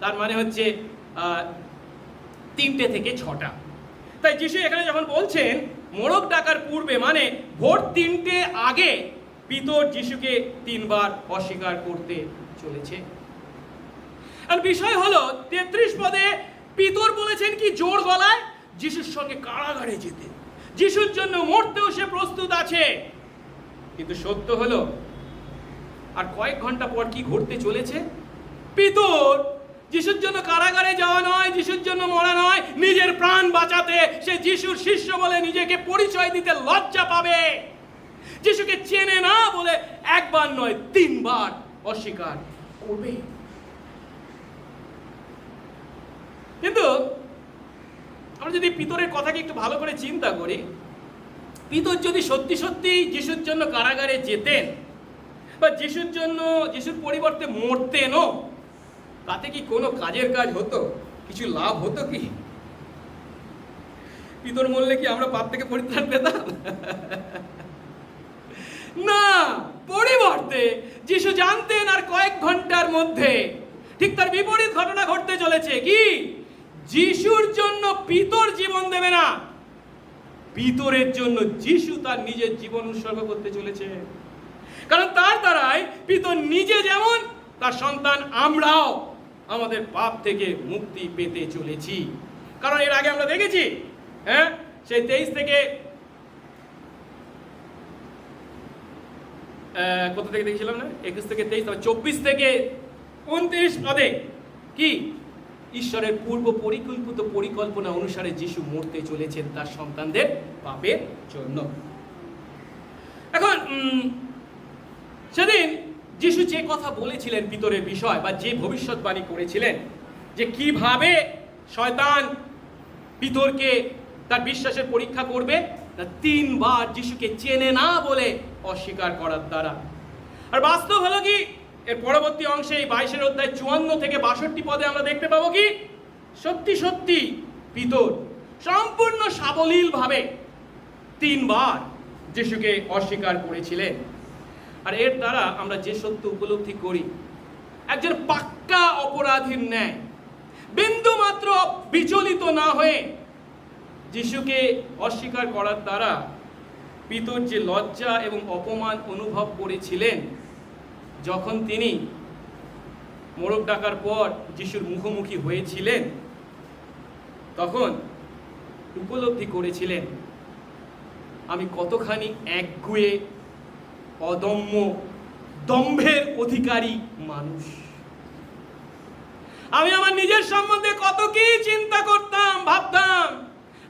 তার মানে হচ্ছে 3টে থেকে 6টা। তাই যিশু এখানে যখন বলছেন মোড়ক ডাকার পূর্বে, মানে ভোর 3টে আগে পিতর যিশুকে 3বার অস্বীকার করতে চলেছে। আর বিষয় হলো 33 পদে পিতর বলেছেন কি জোর গলায় যিশুর সঙ্গে কারাগারে যেতে, যিশুর জন্য মরতেও সে প্রস্তুত আছে। কিন্তু সত্য হলো আর কয়েক ঘন্টা পর কি ঘটতে চলেছে? পিতর যিশুর জন্য কারাগারে যাওয়া নয়, যিশুর জন্য মরা নয়, নিজের প্রাণ বাঁচাতে সে যিশুর শিষ্য বলে নিজেকে পরিচয় দিতে লজ্জা পাবে। যিশুকে চেনে না বলে একবার নয় 3বার অস্বীকার করবে। কিন্তু আমরা যদি পিতরের কথাকে একটু ভালো করে চিন্তা করি, পিতর যদি সত্যি সত্যি যিশুর জন্য কারাগারে যেতেন বা যিশুর পরিবর্তে মরতেনও, তাতে কি কোনো কাজের কাজ হতো? কিছু লাভ হতো কি? পিতর মরলে কি আমরা পাপ থেকে পরিত্রাণ পেতাম? না, পরিবর্তে যিশু জানতেন আর কয়েক ঘন্টার মধ্যে ঠিক তার বিপরীত ঘটনা ঘটতে চলেছে। কি? যিশুর জন্য পিতর জীবন দেবে না, পিতরের জন্য যিশু তার নিজের জীবন উৎসর্গ করতে চলেছে। কারণ তার দ্বারাই পিতর নিজে যেমন, তার সন্তান আমরাও আমাদের পাপ থেকে মুক্তি পেতে চলেছি। কারণ এর আগে আমরা দেখেছি, সেই 23 থেকে কোথা থেকে দেখছিলাম না, 21 থেকে 23, 24 থেকে 29 পদে কি ঈশ্বরের পূর্ব পরিকল্পিত পরিকল্পনা অনুসারে যিশু মরতে চলেছেন তার সন্তানদের পাপের জন্য। এখন সেদিন যিশু যে কথা বলেছিলেন পিতরের বিষয়, বা যে ভবিষ্যৎবাণী করেছিলেন যে কিভাবে শয়তান পিতরকে তার বিশ্বাসের পরীক্ষা করবে, 3বার যিশুকে চেনে না বলে অস্বীকার করার দ্বারা। আর বাস্তব হলো কি, এর পরবর্তী অংশে এই 22 অধ্যায় 54 থেকে 62 পদে আমরা দেখতে পাবো কি সত্যি সত্যি পিতর সম্পূর্ণ সাবলীল ভাবে 3বার যিশুকে অস্বীকার করেছিলেন। আর এর দ্বারা আমরা যে সত্য উপলব্ধি করি, একজন পাক্কা অপরাধীর ন্যায় বিন্দু মাত্র বিচলিত না হয়ে যিশুকে অস্বীকার করার দ্বারা পিতর যে লজ্জা এবং অপমান অনুভব করেছিলেন, যখন তিনি মোড়ক ডাকার পর যিশুর মুখোমুখি হয়েছিলেন, তখন উপলব্ধি করেছিলেন আমি কতখানি একগুঁয়ে, অদম্য, দম্ভের অধিকারী মানুষ। আমি আমার নিজের সম্বন্ধে কত কি চিন্তা করতাম, ভাবতাম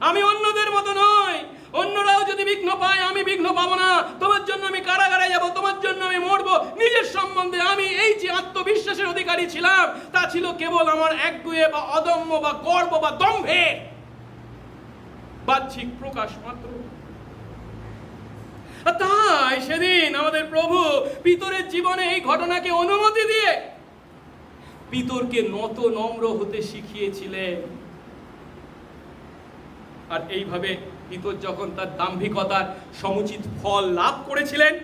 আমি অন্যদের মতো নয়, অন্যরাও যদি বিঘ্ন পায় আমি বিঘ্ন পাবো না, তোমার জন্য আমি কারাগারে যাব, তোমার জন্য আমি মরবো। নিজের সম্বন্ধে আমি এই যে আত্মবিশ্বাসের অধিকারী ছিলাম, তা ছিল কেবল আমার একগুঁয়ে বা অদম্য বা গর্ব বা দম্ভের বাহ্যিক প্রকাশ মাত্র। তাই সেদিন আমাদের প্রভু পিতরের জীবনে এই ঘটনাকে অনুমতি দিয়ে পিতরকে নত নম্র হতে শিখিয়েছিলেন। আর এইভাবে পিতর যখন তার দাম্ভিকতার সমুচিত ফল লাভ করেছিলেন,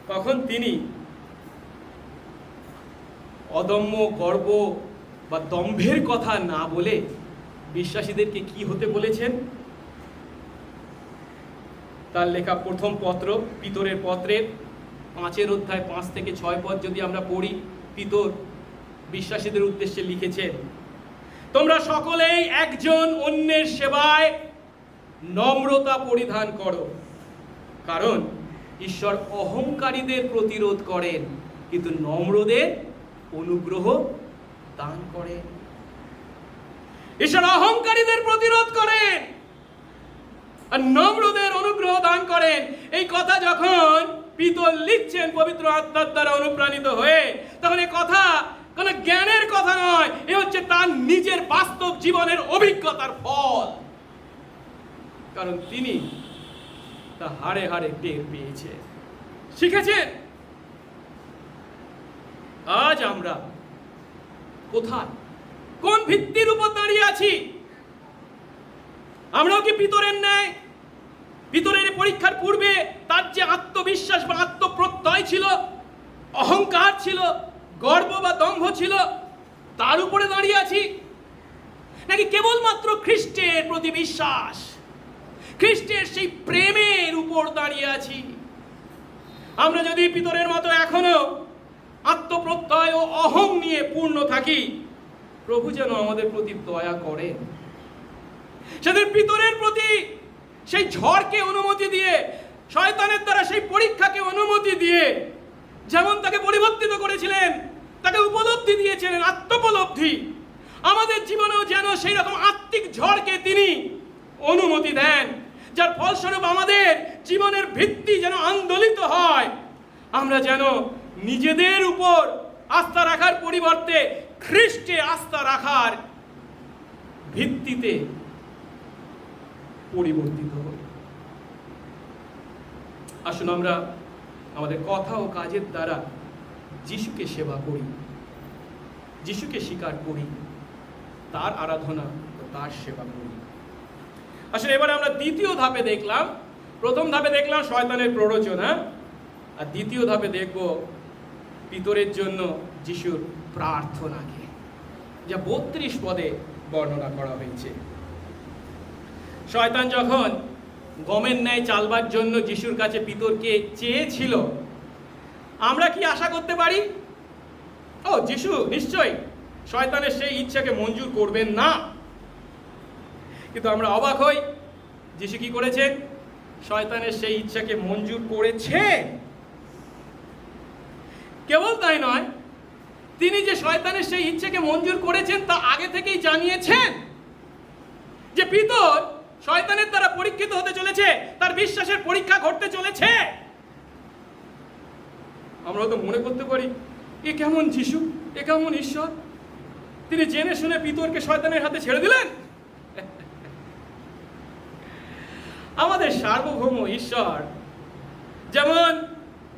তখন তিনি অদম্য গর্ব বা দম্ভের কথা না বলে বিশ্বাসীদেরকে কি হতে বলেছেন? তার লেখা প্রথম পত্র, পিতরের পত্রের 5 অধ্যায় 5 থেকে 6 পদ যদি আমরা পড়ি, পিতর বিশ্বাসীদের উদ্দেশ্যে লিখেছেন, তোমরা সকলেই একজন অন্যের সেবায় নম্রতা পরিধান করো, কারণ ঈশ্বর অহংকারীদের প্রতিরোধ করেন কিন্তু নম্রদের অনুগ্রহ দান করেন। ঈশ্বর অহংকারীদের প্রতিরোধ করেন আর নম্রদের অনুগ্রহ দান করেন। এই কথা যখন পিতর লিখছেন পবিত্র আত্মার দ্বারা অনুপ্রাণিত হয়ে, তখন এই কথা কোনো জ্ঞানের কথা নয়, এ হচ্ছে তার নিজের বাস্তব জীবনের অভিজ্ঞতার ফল। কারণ তিনি তা হাড়ে হাড়ে টের পেয়েছে, শিখেছেন। আজ আমরা কোথায়, কোন ভিত্তির উপর দাঁড়িয়ে আছি? আমরাও কি পিতরের ন্যায়, পিতরের পরীক্ষার পূর্বে তার যে আত্মবিশ্বাস বা আত্মপ্রত্যয় ছিল, অহংকার ছিল, গর্ব বা দম্ভ ছিল, তার উপরে দাঁড়িয়ে আছি? বিশ্বাস, খ্রিস্টের সেই প্রেমের উপর দাঁড়িয়ে আছি। আমরা যদি পিতরের মতো এখনো আত্মপ্রত্যয় ও অহং নিয়ে পূর্ণ থাকি, প্রভু যেন আমাদের প্রতি দয়া করেন। সেদিন পিতরের প্রতি সেই ঝড়কে অনুমতি দিয়ে, শয়তানের দ্বারা সেই পরীক্ষাকে অনুমতি দিয়ে যেমন তাকে পরিবর্তিত করেছিলেন, তাকে উপলব্ধি দিয়েছিলেন, আত্মোপলব্ধি, আমাদের জীবনেও যেন সেই রকম আত্মিক ঝড়কে তিনি অনুমতি দেন, যার ফলস্বরূপ আমাদের জীবনের ভিত্তি যেন আন্দোলিত হয়। আমরা যেন নিজেদের উপর আস্থা রাখার পরিবর্তে খ্রিস্টে আস্থা রাখার ভিত্তিতে পরিবর্তিত হই। আসুন আমরা আমাদের কথা ও কাজের দ্বারা যিশুকে সেবা করি, যিশুকে স্বীকার করি, তার আরাধনা ও তার সেবা করি। আসলে এবারে আমরা দ্বিতীয় ধাপে দেখলাম, প্রথম ধাপে দেখলাম শয়তানের প্ররোচনা, আর দ্বিতীয় ধাপে দেখব পিতরের জন্য যিশুর প্রার্থনাকে, যা 32 পদে বর্ণনা করা হয়েছে। শয়তান যখন গমের ন্যায় চালবার জন্য যিশুর কাছে পিতরকে চেয়েছিল, আমরা কি আশা করতে পারি? যিশু নিশ্চয়ই শয়তানের সেই ইচ্ছাকে মঞ্জুর করবেন না। কিন্তু আমরা অবাক হই, যিশু কি করেছেন? শয়তানের সেই ইচ্ছাকে মঞ্জুর করেছে। কেবল তাই নয়, তিনি যে শয়তানের সেই ইচ্ছাকে মঞ্জুর করেছেন তা আগে থেকেই জানিয়েছেন যে পিতর শয়তানের দ্বারা পরীক্ষিত হতে চলেছে, তার বিশ্বাসের পরীক্ষা ঘটতে চলেছে। আমরা তো মনে করতে পারি, এ কেমন যিশু, এ কেমন ঈশ্বর, তিনি জেনে শুনে পিতরকে শয়তানের হাতে ছেড়ে দিলেন। আমাদের সার্বভৌম ঈশ্বর যেমন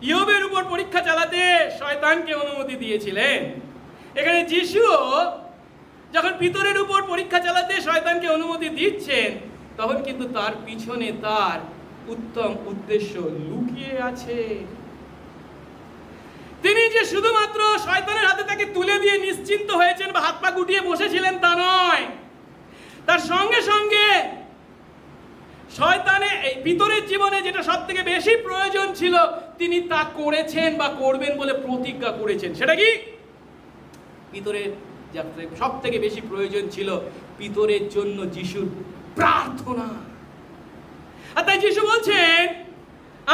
ইয়োবের উপর পরীক্ষা চালাতে শয়তানকে অনুমতি দিয়েছিলেন, এখানে যিশু যখন পিতরের উপর পরীক্ষা চালাতে শয়তানকে অনুমতি দিচ্ছেন, তখন কিন্তু তার পিছনে তার উত্তম উদ্দেশ্য লুকিয়ে আছে। তিনি যে শুধুমাত্র শয়তানের হাতে তাকে তুলে দিয়ে নিশ্চিন্ত হয়েছেন বা হাত পা গুটিয়ে বসেছিলেন তা নয়, তার সঙ্গে সঙ্গে শয়তানের এই পিতরের জীবনে যেটা সব থেকে বেশি প্রয়োজন ছিল, তিনি তা করেছেন বা করবেন বলে প্রতিজ্ঞা করেছেন। সেটা কি? পিতরের সব থেকে বেশি প্রয়োজন ছিল পিতরের জন্য যিশুর প্রার্থনা। আর তাই যিশু বলছেন,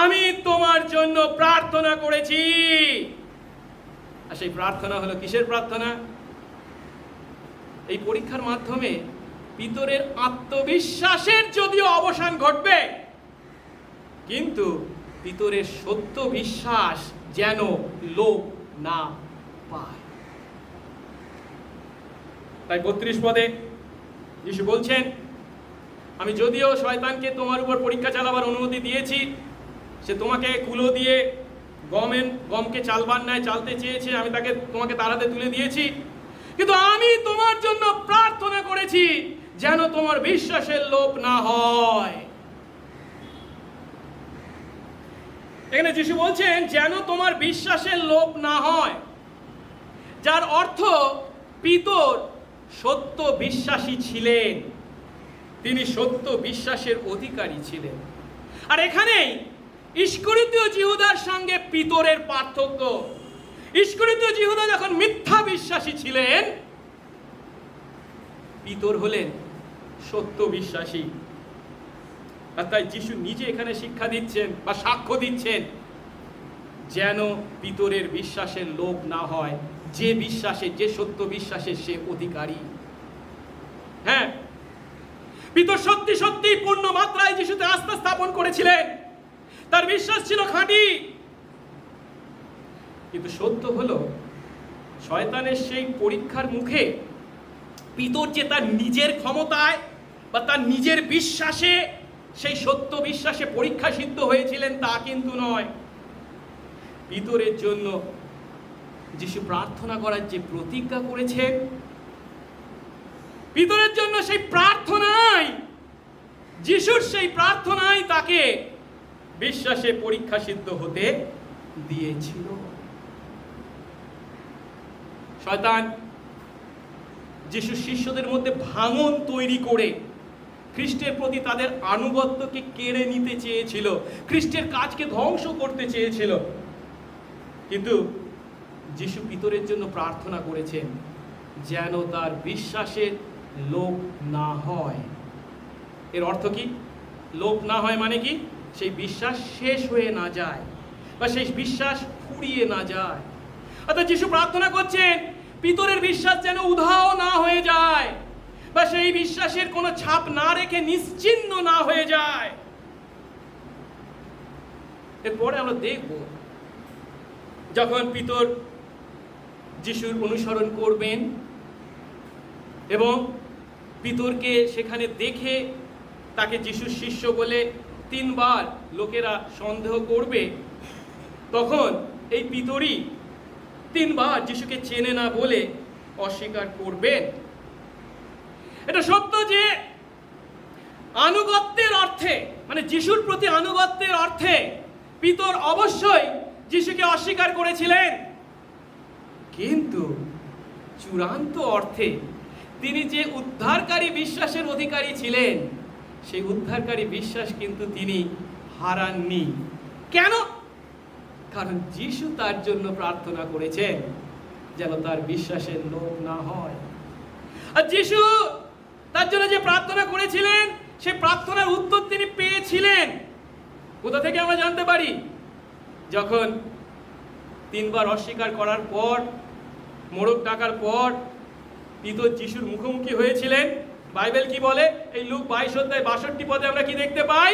আমি তোমার জন্য প্রার্থনা করেছি। আর সেই প্রার্থনা হলো কিসের প্রার্থনা? এই পরীক্ষার মাধ্যমে পিতরের আত্মবিশ্বাসের যদিও অবসান ঘটবে, কিন্তু পিতরের সত্য বিশ্বাস যেন লোপ না পায়। তাই 32 পদে যিশু বলছেন, আমি যদিও শয়তানকে তোমার উপর পরীক্ষা চালাবার অনুমতি দিয়েছি, সে তোমাকে কুলো দিয়ে গমকে চালবার ন্যায় চালতে চেয়েছে, আমি তোমাকে তাড়াতে তুলে দিয়েছি, কিন্তু আমি তোমার জন্য প্রার্থনা করেছি যেন তোমার বিশ্বাসের লোপ না হয়। এখানে যিশু বলছেন যেন তোমার বিশ্বাসের লোপ না হয়, যার অর্থ পিতর সত্য বিশ্বাসী ছিলেন, তিনি সত্য বিশ্বাসের অধিকারী ছিলেন। আর এখানেই ইস্করিতীয় জিহুদার সঙ্গে পিতরের পার্থক্য। ইস্করিতীয় জিহুদা যখন মিথ্যা বিশ্বাসী ছিলেন, পিতর হলেন সত্য বিশ্বাসী। আর তাই যিশু নিজে এখানে শিক্ষা দিচ্ছেন বা সাক্ষ্য দিচ্ছেন যেন পিতরের বিশ্বাসের লোপ না হয়, যে বিশ্বাসে, যে সত্য বিশ্বাসের সে অধিকারী। হ্যাঁ, পিতর সত্যি সত্যি পূর্ণ মাত্রায় যিশুতে আস্থা স্থাপন করেছিলেন, তার বিশ্বাস ছিল খাঁটি। কিন্তু সত্য হলো, শয়তানের সেই পরীক্ষার মুখে পিতর যে তার নিজের ক্ষমতায় বা তার নিজের বিশ্বাসে সেই সত্য বিশ্বাসে পরীক্ষা সিদ্ধ হয়েছিলেন তা কিন্তু নয়। পিতরের জন্য যিশু প্রার্থনা করার যে প্রতিজ্ঞা করেছেন, পিতরের জন্য সেই প্রার্থনায়, যিশুর সেই প্রার্থনায় তাকে বিশ্বাসে পরীক্ষা সিদ্ধ হতে দিয়েছিল। শয়তান যিশুর শিষ্যদের মধ্যে ভাঙন তৈরি করে খ্রিস্টের প্রতি তাদের আনুগত্যকে কেড়ে নিতে চেয়েছিল, খ্রিস্টের কাজকে ধ্বংস করতে চেয়েছিল। কিন্তু যিশু পিতরের জন্য প্রার্থনা করেছেন যেন তার বিশ্বাসের লোপ না হয়। এর অর্থ কি? লোপ না হয় মানে কি? সেই বিশ্বাস শেষ হয়ে না যায় বা সেই বিশ্বাস ফুরিয়ে না যায়। অর্থাৎ যিশু প্রার্থনা করছেন পিতরের বিশ্বাস যেন উধাও না হয়ে যায় বা সেই বিশ্বাসের কোনো ছাপ না রেখে নিশ্চিহ্ন না হয়ে যায়। এরপরে আমরা দেখব যখন পিতর যিশুর অনুসরণ করবেন এবং পিতরকে সেখানে দেখে তাকে যিশুর শিষ্য বলে 3 বার লোকেরা সন্দেহ করবে, তখন এই পিতরই 3 বার যিশুকে চেনে না বলে অস্বীকার করবেন। এটা সত্য যে আনুগত্যের অর্থে, মানে যিশুর প্রতি আনুগত্যের অর্থে পিতর অবশ্যই যিশুকে অস্বীকার করেছিলেন, কিন্তু চূড়ান্ত অর্থে তিনি যে উদ্ধারকারী বিশ্বাসের অধিকারী ছিলেন সেই উদ্ধারকারী বিশ্বাস কিন্তু তিনি হারাননি। কেন? কারণ যিশু তার জন্য প্রার্থনা করেছেন যেন তার বিশ্বাসের লোপ না হয়। আর যিশু তার জন্য যে প্রার্থনা করেছিলেন সেই প্রার্থনার উত্তর তিনি পেয়েছিলেন। কোথা থেকে আমরা জানতে পারি? যখন 3 বার অস্বীকার করার পর, মোড়ক ডাকার পর পিতর যিশুর মুখোমুখি হয়েছিলেন, বাইবেল কি বলে? এই লুক 22 অধ্যায় 62 পদে আমরা কি দেখতে পাই?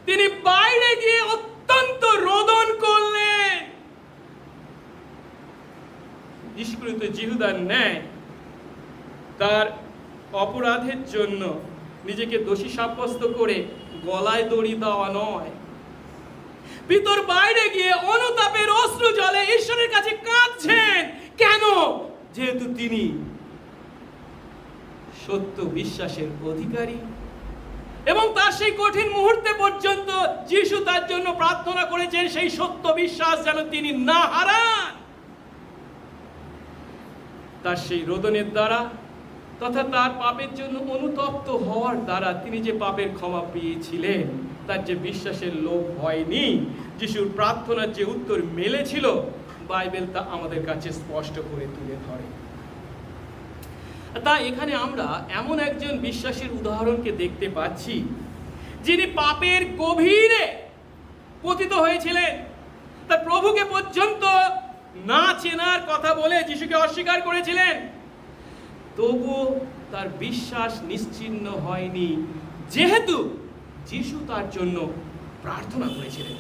তিনি বাইরে গিয়ে অত্যন্ত রোদন করলেন। ইস্করিত জিহুদার ন্যায় তার অপরাধের জন্য নিজেকে দোষী সাব্যস্ত করে গলায় দড়ি দেওয়া নয়, পিতর বাইরে গিয়ে অনুতাপের অশ্রু জলে ঈশ্বরের কাছে কাঁদছেন। কেন? যেহেতু তিনি সত্য বিশ্বাসের অধিকারী এবং তার সেই কঠিন মুহূর্তে পর্যন্ত যিশু তার জন্য প্রার্থনা করেছেন সেই সত্য বিশ্বাস যেন তিনি না হারান। তার সেই রোদনের দ্বারা তথা তার পাপের জন্য অনুতপ্ত হওয়ার দ্বারা তিনি যে পাপের ক্ষমা পেয়েছিলেন, তার যে বিশ্বাসের লোভ হয়নি, যিশুর প্রার্থনার যে উত্তর মেলেছিল, বাইবেল তা আমাদের কাছে স্পষ্ট করে তুলে ধরে। তা এখানে আমরা এমন একজন বিশ্বাসের উদাহরণকে দেখতে পাচ্ছি যিনি পাপের গভীরে পতিত হয়েছিলেন, তার প্রভুকে পর্যন্ত না চেনার কথা বলে যিশুকে অস্বীকার করেছিলেন, তবু তার বিশ্বাস নিশ্চিহ্ন হয়নি যেহেতু যিশু তার জন্য প্রার্থনা করেছিলেন।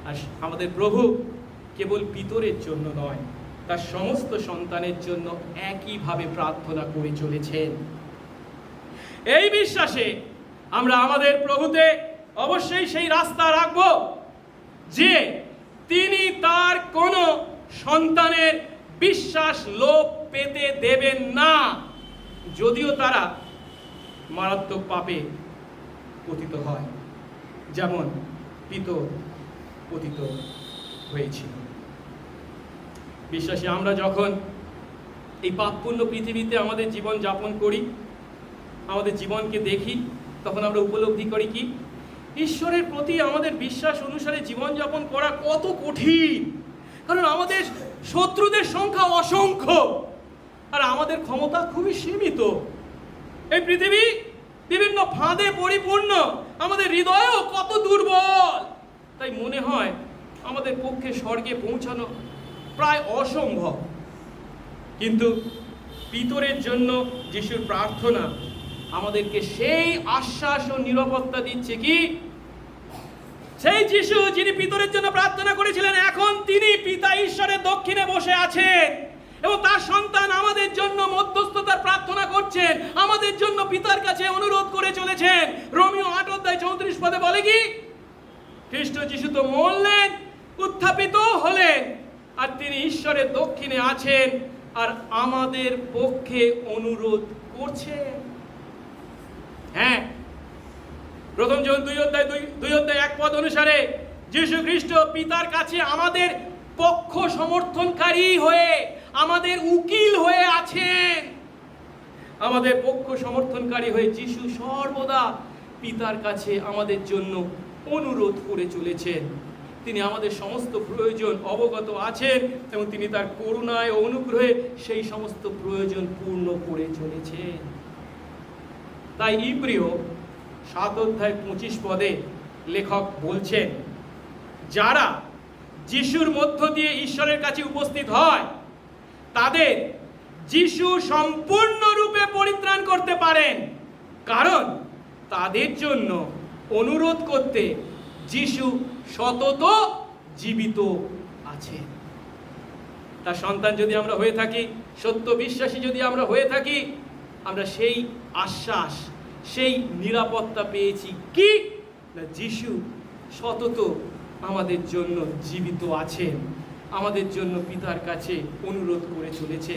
আর আমাদের প্রভু কেবল পিতরের জন্য নয়, তার সমস্ত সন্তানের জন্য একইভাবে প্রার্থনা করে চলেছেন। এই বিশ্বাসে আমরা আমাদের প্রভুতে অবশ্যই সেই রাস্তা রাখব যে তিনি তার কোনো সন্তানের বিশ্বাস লোপ পেতে দেবেন না, যদিও তারা মারাত্মক পাপে পতিত হয়, যেমন পিতর পতিত হয়েছিল। বিশ্বাসী আমরা যখন এই পাপপূর্ণ পৃথিবীতে আমাদের জীবন যাপন করি, আমাদের জীবনকে দেখি, তখন আমরা উপলব্ধি করি কি ঈশ্বরের প্রতি আমাদের বিশ্বাস অনুসারে জীবনযাপন করা কত কঠিন। কারণ আমাদের শত্রুদের সংখ্যা অসংখ্য আর আমাদের ক্ষমতা খুবই সীমিত। এই পৃথিবী বিভিন্ন ফাঁদে পরিপূর্ণ, আমাদের হৃদয়ও কত দুর্বল। তাই মনে হয় আমাদের পক্ষে স্বর্গে পৌঁছানো প্রায় অসম্ভব। কিন্তু পিতরের জন্য যিশুর প্রার্থনা আমাদেরকে সেই আশ্বাস ও নিরাপত্তা দিচ্ছে কি সেই যিশু যিনি পিতরের জন্য প্রার্থনা করেছিলেন, এখন তিনি পিতা ঈশ্বরের দক্ষিণে বসে আছেন এবং তার সন্তান আমাদের জন্য মধ্যস্থতার প্রার্থনা করছেন, আমাদের জন্য পিতার কাছে অনুরোধ করে চলেছেন। রোমিও 8 অধ্যায় 34 পদে বলে কি খ্রিস্ট যিশু তো মরলেন, উত্থাপিত হলেন, আর তিনি ঈশ্বরের দক্ষিণে আছেন আর আমাদের পক্ষে অনুরোধ করছেন। হ্যাঁ, প্রথম জন 2 অধ্যায় 1 পদ অনুসারে যীশু খ্রিস্ট পিতার কাছে আমাদের পক্ষ সমর্থনকারী হয়ে, আমাদের উকিল হয়ে আছেন। আমাদের পক্ষ সমর্থনকারী হয়ে যিশু সর্বদা পিতার কাছে আমাদের জন্য অনুরোধ করে চলেছেন। তিনি আমাদের সমস্ত প্রয়োজন অবগত আছেন এবং তিনি তার করুণায় ও অনুগ্রহে সেই সমস্ত প্রয়োজন পূর্ণ করে চলেছেন। তাই ইব্রিয় 7:25 লেখক বলছেন, যারা যিশুর মধ্য দিয়ে ঈশ্বরের কাছে উপস্থিত হয় তাদের যিশু সম্পূর্ণরূপে পরিত্রাণ করতে পারেন, কারণ তাদের জন্য অনুরোধ করতে যিশু সতত জীবিত আছেন। তার সন্তান যদি আমরা হয়ে থাকি, সত্য বিশ্বাসী যদি আমরা হয়ে থাকি, আমরা সেই আশ্বাস, সেই নিরাপত্তা পেয়েছি কি না, যিশু সতত আমাদের জন্য জীবিত আছেন, আমাদের জন্য পিতার কাছে অনুরোধ করে চলেছে।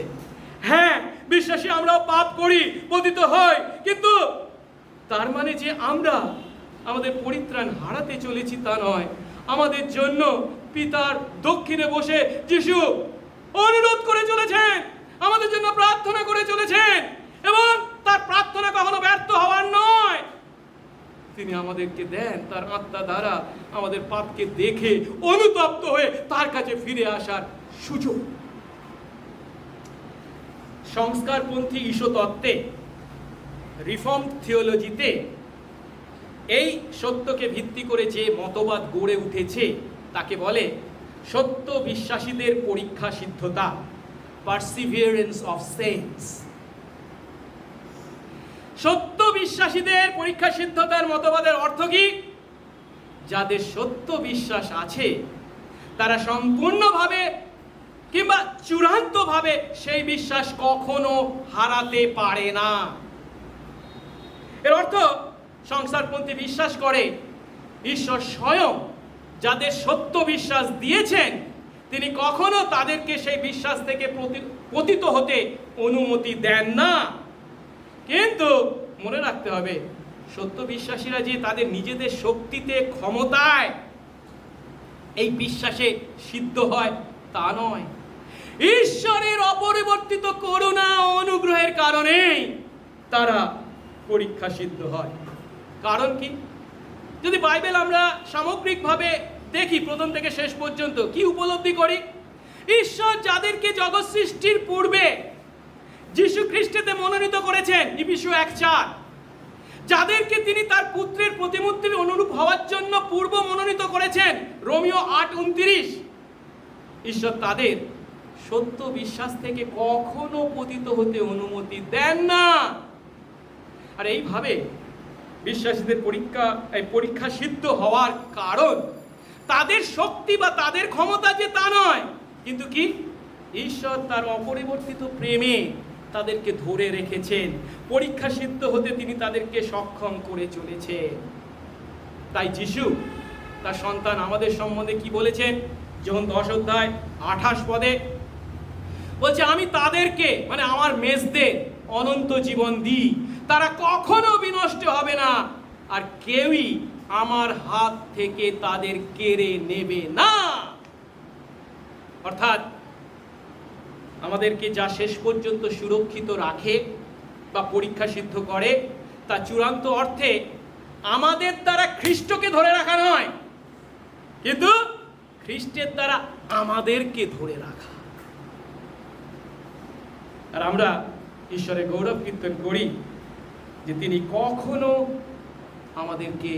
হ্যাঁ, বিশ্বাসী আমরাও পাপ করি, পতিত হই, কিন্তু তার মানে যে আমরা আমাদের পরিত্রাণ হারাতে চলেছি তা নয়। আমাদের জন্য পিতার দক্ষিণে বসে যিশু অনুরোধ করে চলেছেন, আমাদের জন্য প্রার্থনা করে চলেছেন, এবং তার প্রার্থনা কখনো ব্যর্থ হওয়ার নয়। তিনি আমাদেরকে দেন তার আত্মা দ্বারা আমাদের পাপকে দেখে অনুতপ্ত হয়ে তার কাছে ফিরে আসার সুযোগ। সংস্কারপন্থী ঈশতত্ত্বে, রিফর্ম থিওলজিতে এই সত্যকে ভিত্তি করে যে মতবাদ গড়ে উঠেছে তাকে বলে সত্য বিশ্বাসীদের পরীক্ষা সিদ্ধতা, পারসিভিয়ারেন্স অফ সেন্টস। সত্য বিশ্বাসীদের পরীক্ষা সিদ্ধতার মতবাদের অর্থ কি? যাদের সত্য বিশ্বাস আছে তারা সম্পূর্ণভাবে কিংবা চূড়ান্তভাবে সেই বিশ্বাস কখনো হারাতে পারে না। এর অর্থ সংসারপন্থী বিশ্বাস করে ঈশ্বর স্বয়ং যাদের সত্য বিশ্বাস দিয়েছেন তিনি কখনো তাদেরকে সেই বিশ্বাস থেকে পতিত হতে অনুমতি দেন না। কিন্তু মনে রাখতে হবে, সত্য বিশ্বাসীরা যে তাদের নিজেদের শক্তিতে, ক্ষমতায় এই বিশ্বাসে সিদ্ধ হয় তা নয়। ঈশ্বরের অপরিবর্তিত করুণা ও অনুগ্রহের কারণেই তারা পরীক্ষা সিদ্ধ হয়। কারণ কি? যদি বাইবেল আমরা সামগ্রিকভাবে দেখি প্রথম থেকে শেষ পর্যন্ত, কি উপলব্ধি করি? ঈশ্বর যাদেরকে জগৎ সৃষ্টির পূর্বে যিশু খ্রিস্টেতে মনোনীত করেছেন, ইফিসীয় 1:4, যাদেরকে তিনি তার পুত্রের প্রতিমূর্তির অনুরূপ হওয়ার জন্য পূর্ব মনোনীত করেছেন, রোমিও 8:29, ঈশ্বর তাদের সত্য বিশ্বাস থেকে কখনো পতিত হতে অনুমতি দেন না। আর এইভাবে বিশ্বাসীদের পরীক্ষা সিদ্ধ হওয়ার কারণ তাদের শক্তি বা তাদের ক্ষমতা যে তা নয়, কিন্তু কি? ঈশ্বর তার অপরিবর্তিত প্রেমে তাদেরকে ধরে রেখেছেন, পরীক্ষা সিদ্ধ হতে তিনি তাদেরকে সক্ষম করে চলেছেন। তাই যিশু তার সন্তান আমাদের সম্বন্ধে কি বলেছেন? যখন 10:28 বলছে, আমি তাদেরকে মানে আমার মেজদের অনন্ত জীবন দিই, তারা কখনো বিনষ্ট হবে না, আর কেউই আমার হাত থেকে তাদের কেড়ে নেবে না। অর্থাৎ আমাদেরকে যা শেষ পর্যন্ত সুরক্ষিত রাখে বা পরীক্ষা সিদ্ধ করে তা চূড়ান্ত অর্থে আমাদের দ্বারা খ্রিস্টকে ধরে রাখা নয়, কিন্তু খ্রিস্টের দ্বারা আমাদেরকে ধরে রাখা। আর আমরা ঈশ্বরের গৌরব কীর্তন করি যে তিনি কখনো আমাদেরকে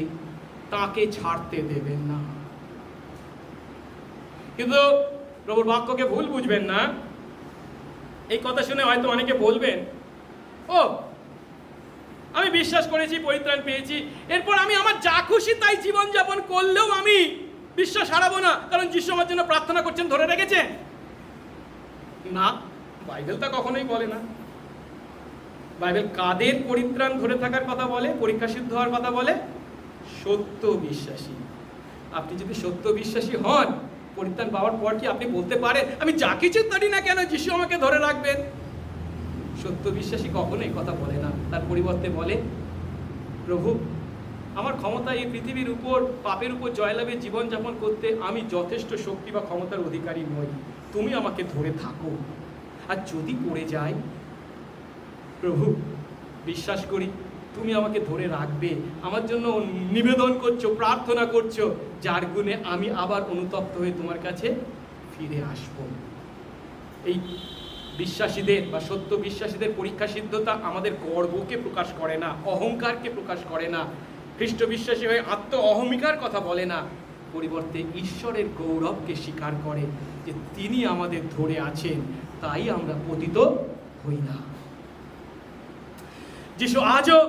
তাকে ছাড়তে দেবেন না। কিন্তু প্রভুর বাক্যকে ভুল বুঝবেন না। এই কথা শুনে হয়তো অনেকে বলবেন, ও আমি বিশ্বাস করেছি, পরিত্রাণ পেয়েছি, এরপর আমি আমার যা খুশি তাই জীবনযাপন করলেও আমি বিশ্বাস হারাবো না, কারণ যিশু আমার জন্য প্রার্থনা করছেন, ধরে রেখেছেন। না, বাইবেল তা কখনোই বলে না। বাইবেল কাদের পরিত্রাণ ধরে থাকার কথা বলে, পরীক্ষা সিদ্ধ হওয়ার কথা বলে? সত্য বিশ্বাসী। আপনি যদি সত্য বিশ্বাসী হন, পরিত্রাণ পাওয়ার পর কি আপনি বলতে পারেন আমি যা কিছু করি না কেন যিশু আমাকে ধরে রাখবেন? সত্য বিশ্বাসী কখনো এই কথা বলে না। তার পরিবর্তে বলে, প্রভু আমার ক্ষমতা এই পৃথিবীর উপর পাপের উপর জয়লাভের জীবনযাপন করতে আমি যথেষ্ট শক্তি বা ক্ষমতার অধিকারী নই, তুমি আমাকে ধরে থাকো। আর যদি পড়ে যাই, প্রভু বিশ্বাস করি তুমি আমাকে ধরে রাখবে, আমার জন্য নিবেদন করছো, প্রার্থনা করছো, যার গুণে আমি আবার অনুতপ্ত হয়ে তোমার কাছে ফিরে আসব। এই বিশ্বাসীদের বা সত্য বিশ্বাসীদের পরীক্ষা সিদ্ধতা আমাদের গর্বকে প্রকাশ করে না, অহংকারকে প্রকাশ করে না, খ্রিস্ট বিশ্বাসী হয়ে আত্ম অহমিকার কথা বলে না, পরিবর্তে ঈশ্বরের গৌরবকে স্বীকার করে যে তিনি আমাদের ধরে আছেন, তাই আমরা পতিত হই না। যিশু আজও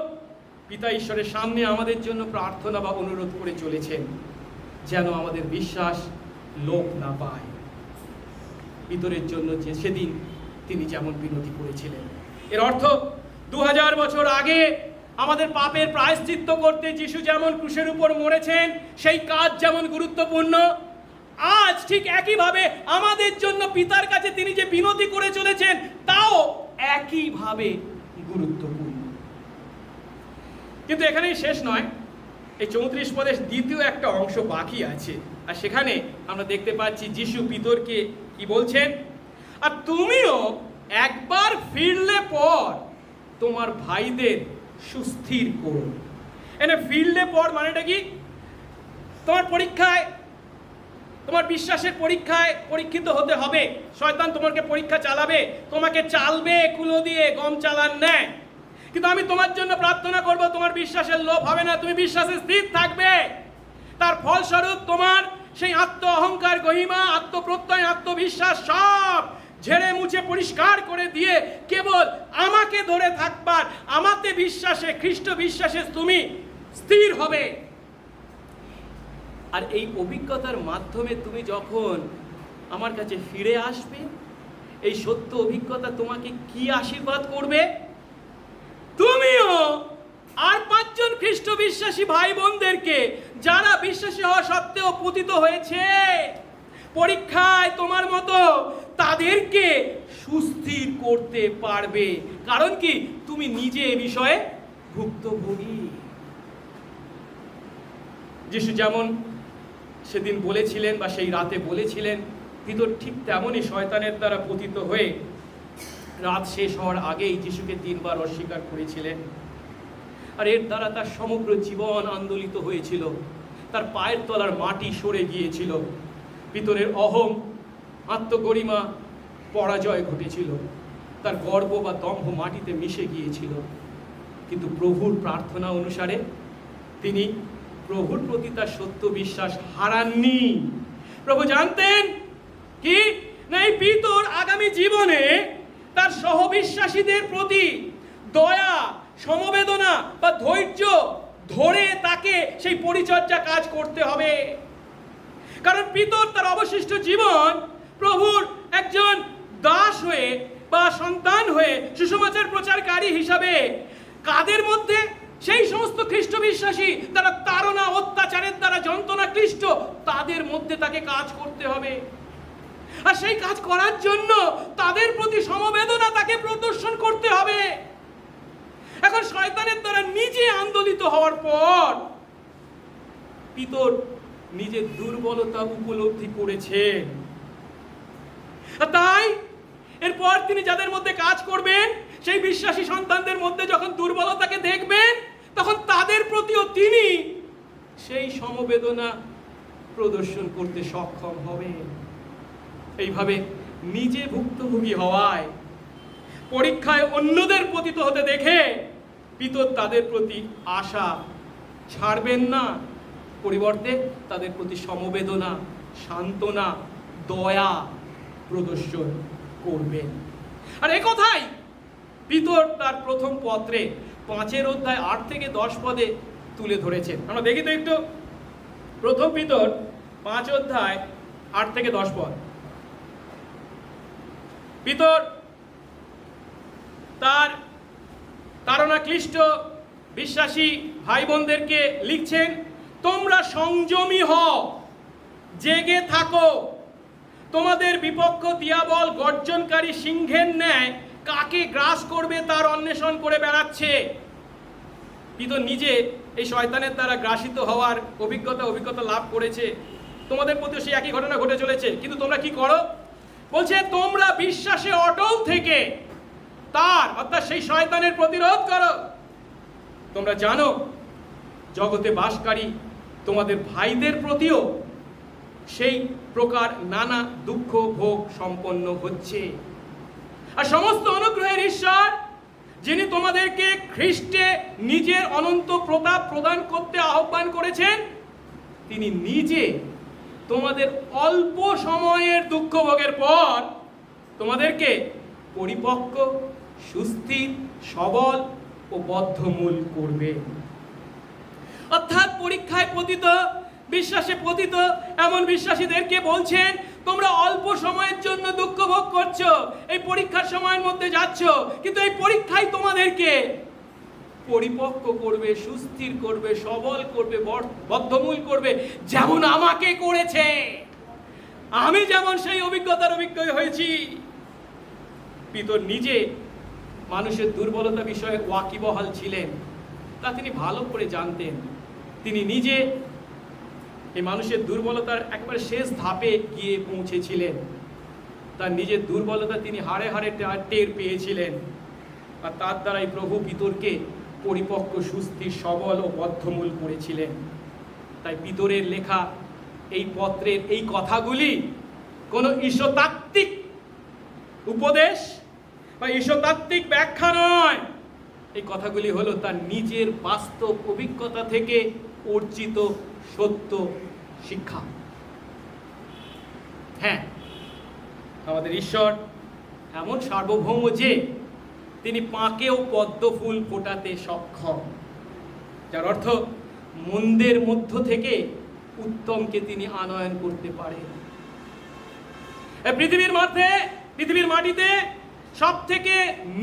পিতা ঈশ্বরের সামনে আমাদের জন্য প্রার্থনা বা অনুরোধ করে চলেছেন যেন আমাদের বিশ্বাস লোপ না পায়। পিতরের জন্য যে সেদিন তিনি যেমন বিনতি করেছিলেন, এর অর্থ 2000 বছর আগে আমাদের পাপের প্রায়শ্চিত্ত করতে যিশু যেমন ক্রুশের উপর মরেছেন, সেই কাজ যেমন গুরুত্বপূর্ণ, আজ ঠিক একইভাবে আমাদের জন্য পিতার কাছে তিনি যে বিনতি করে চলেছেন তাও একইভাবে গুরুত্বপূর্ণ। কিন্তু এখানেই শেষ নয়, এই 34 পদের দ্বিতীয় একটা অংশ বাকি আছে, আর সেখানে আমরা দেখতে পাচ্ছি যিশু পিতরকে কি বলছেন, আর তুমিও একবার ফিরলে পর তোমার ভাইদের সুস্থির করো। এনে ফিরলে পর মানেটা কি? তোমার পরীক্ষায়, তোমার বিশ্বাসের পরীক্ষায় পরীক্ষিত হতে হবে। শয়তান তোমাকে পরীক্ষা চালাবে, তোমাকে চালবে কুলো দিয়ে গম চালান নেয়, কিন্তু আমি তোমার জন্য প্রার্থনা করব তোমার বিশ্বাসের লোভ হবে না, তুমি বিশ্বাসে স্থির থাকবে। তার ফলস্বরূপ তোমার সেই আত্ম অহংকার, গহিমা, আত্মপ্রত্যয়, আত্মবিশ্বাস সব ঝেড়ে মুছে পরিষ্কার করে দিয়ে কেবল আমাকে ধরে থাকবার, আমাতে বিশ্বাসে, খ্রিস্ট বিশ্বাসে তুমি স্থির হবে। আর এই অভিজ্ঞতার মাধ্যমে তুমি যখন আমার কাছে ফিরে আসবে, এই সত্য অভিজ্ঞতা তোমাকে কি আশীর্বাদ করবে? তুমিও আর 5 জন খ্রিস্ট বিশ্বাসী ভাই বোনদেরকে, যারা বিশ্বাসী হওয়া সত্ত্বেও পতিত হয়েছে পরীক্ষায় তোমার মতো, তাদেরকে সুস্থির করতে পারবে। কারণ কি? তুমি নিজে এ বিষয়ে ভুক্তভোগী। যিশু যেমন সেদিন বলেছিলেন বা সেই রাতে বলেছিলেন, পিতর ঠিক তেমনই শয়তানের দ্বারা পতিত হয়ে রাত শেষ হওয়ার আগেই যিশুকে 3 বার অস্বীকার করেছিলেন। আর এর দ্বারা তার সমগ্র জীবন আন্দোলিত হয়েছিল, তার পায়ের তলার মাটি সরে গিয়েছিল, পিতরের অহং, আত্মগরিমা পরাজয় ঘটেছিল, তার গর্ব বা দম্ভ মাটিতে মিশে গিয়েছিল। কিন্তু প্রভুর প্রার্থনা অনুসারে তিনি প্রভুর প্রতি তার সত্য বিশ্বাস হারাননি। প্রভু জানতেন কি না, এই পিতর আগামী জীবনে তার সহবিশ্বাসীদের প্রতি দয়া, সমবেদনা বা ধৈর্য ধরে তাকে সেই পরিচর্যা কাজ করতে হবে। কারণ পিতর তার অবশিষ্ট জীবন প্রভুর একজন দাস হয়ে বা সন্তান হয়ে সুসমাচার প্রচারকারী হিসাবে কাদের মধ্যে? সেই সমস্ত খ্রিস্ট বিশ্বাসী তারা তাড়না, অত্যাচারের দ্বারা যন্ত্রণা ক্লিষ্ট, তাদের মধ্যে তাকে কাজ করতে হবে। আর সেই কাজ করার জন্য তাদের প্রতি সমবেদনা তাকে প্রদর্শন করতে হবে। এখন শয়তানের দ্বারা নিজে আন্দোলিত হওয়ার পর পিতর নিজের দুর্বলতা উপলব্ধি করেছেন, তাই এরপর তিনি যাদের মধ্যে কাজ করবেন, সেই বিশ্বাসী সন্তানদের মধ্যে যখন দুর্বলতাকে দেখবেন, তখন তাদের প্রতিও তিনি সেই সমবেদনা প্রদর্শন করতে সক্ষম হবেন। এইভাবে নিজে ভুক্তভোগী হওয়ায়, পরীক্ষায় অন্যদের পতিত হতে দেখে পিতর তাদের প্রতি আশা ছাড়বেন না, পরিবর্তে তাদের প্রতি সমবেদনা, সান্ত্বনা, দয়া প্রদর্শন করবেন। আর এই কথাই পিতর তার প্রথম পত্রে 5 অধ্যায় 8 থেকে 10 পদে তুলে ধরেছেন। আমরা দেখি তো একটু, প্রথম পিতর 5 অধ্যায় 8 থেকে 10 পদ। পিতর তার তাড়না ক্লিষ্ট বিশ্বাসী ভাই বোনদেরকে লিখছেন, তোমরা সংযমী হও, জেগে থাকো, তোমাদের বিপক্ষ দিয়াবল গর্জনকারী সিংহের ন্যায় কাকে গ্রাস করবে তার অন্বেষণ করে বেড়াচ্ছে। পিতর নিজে এই শয়তানের দ্বারা গ্রাসিত হওয়ার অভিজ্ঞতা লাভ করেছে। তোমাদের প্রতি সেই একই ঘটনা ঘটে চলেছে, কিন্তু তোমরা কি করো? বলছে তোমরা বিশ্বাসে অটল থেকে তার অর্থাৎ সেই শয়তানের প্রতিরোধ করো। তোমরা জানো জগতে বাসকারী তোমাদের ভাইদের প্রতিও সেই প্রকার নানা দুঃখ ভোগ সম্পন্ন হচ্ছে। আর সমস্ত অনুগ্রহের ঈশ্বর, যিনি তোমাদেরকে খ্রিস্টে নিজের অনন্ত প্রতাপ প্রদান করতে আহ্বান করেছেন, তিনি নিজে তোমাদের অল্প সময়ের দুঃখ ভোগের পর তোমাদেরকে পরিপক্ক, সুস্থির, সবল ও বদ্ধমূল করবে। অর্থাৎ পরীক্ষায় পতিত, বিশ্বাসে পতিত এমন বিশ্বাসীদেরকে বলছেন, তোমরা অল্প সময়ের জন্য দুঃখ ভোগ করছো, এই পরীক্ষার সময়ের মধ্যে যাচ্ছ, কিন্তু এই পরীক্ষায় তোমাদেরকে পরিপক্ক করবে, সুস্থির করবে, সবল করবে, বদ্ধমূল করবে, যেমন আমাকে করেছে। আমি যেমন সেই অভিজ্ঞতার অভিজ্ঞ হয়েছি। পিতর নিজে মানুষের দুর্বলতা বিষয়ে ওয়াকিবহাল ছিলেন, তা তিনি ভালো করে জানতেন। তিনি নিজে এই মানুষের দুর্বলতার একবার শেষ ধাপে গিয়ে পৌঁছেছিলেন। তার নিজের দুর্বলতা তিনি হাড়ে হাড়ে টের পেয়েছিলেন, আর তার দ্বারাই প্রভু পিতরকে পরিপক্ক, সুস্থির, সবল ও বদ্ধমূল করেছিলেন। তাই পিতরের লেখা এই পত্রের এই কথাগুলি কোনো ঈশ্বরতাত্ত্বিক উপদেশ বা ঈশ্বরতাত্ত্বিক ব্যাখ্যা নয়। এই কথাগুলি হলো তার নিজের বাস্তব অভিজ্ঞতা থেকে অর্জিত সত্য শিক্ষা। হ্যাঁ, আমাদের ঈশ্বর এমন সার্বভৌম যে তিনি পাঁকেও পদ্ম ফুল ফোটাতে সক্ষম, যার অর্থ মন্দের মধ্য থেকে উত্তমকে তিনি আনয়ন করতে পারেন। পৃথিবীর মাটিতে সব থেকে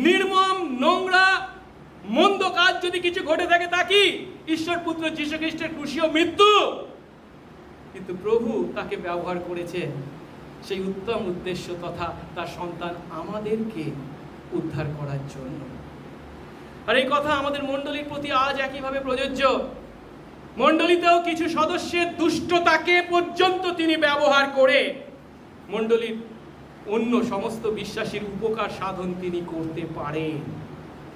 নির্মম, নোংরা, মন্দ কাজ যদি কিছু ঘটে থাকে, তা কি? ঈশ্বর পুত্র যীশু খ্রিস্টের ক্রুশীয় মৃত্যু। কিন্তু প্রভু তাকে ব্যবহার করেছে সেই উত্তম উদ্দেশ্য তথা তার সন্তান আমাদেরকে উদ্ধার করার জন্য। আর এই কথা আমাদের মণ্ডলীর প্রতি আজ একইভাবে প্রযোজ্য। মণ্ডলীতেও কিছু সদস্যের দুষ্টতাকে পর্যন্ত তিনি ব্যবহার করে মণ্ডলীর অন্য সমস্ত বিশ্বাসীর উপকার সাধন তিনি করতে পারেন।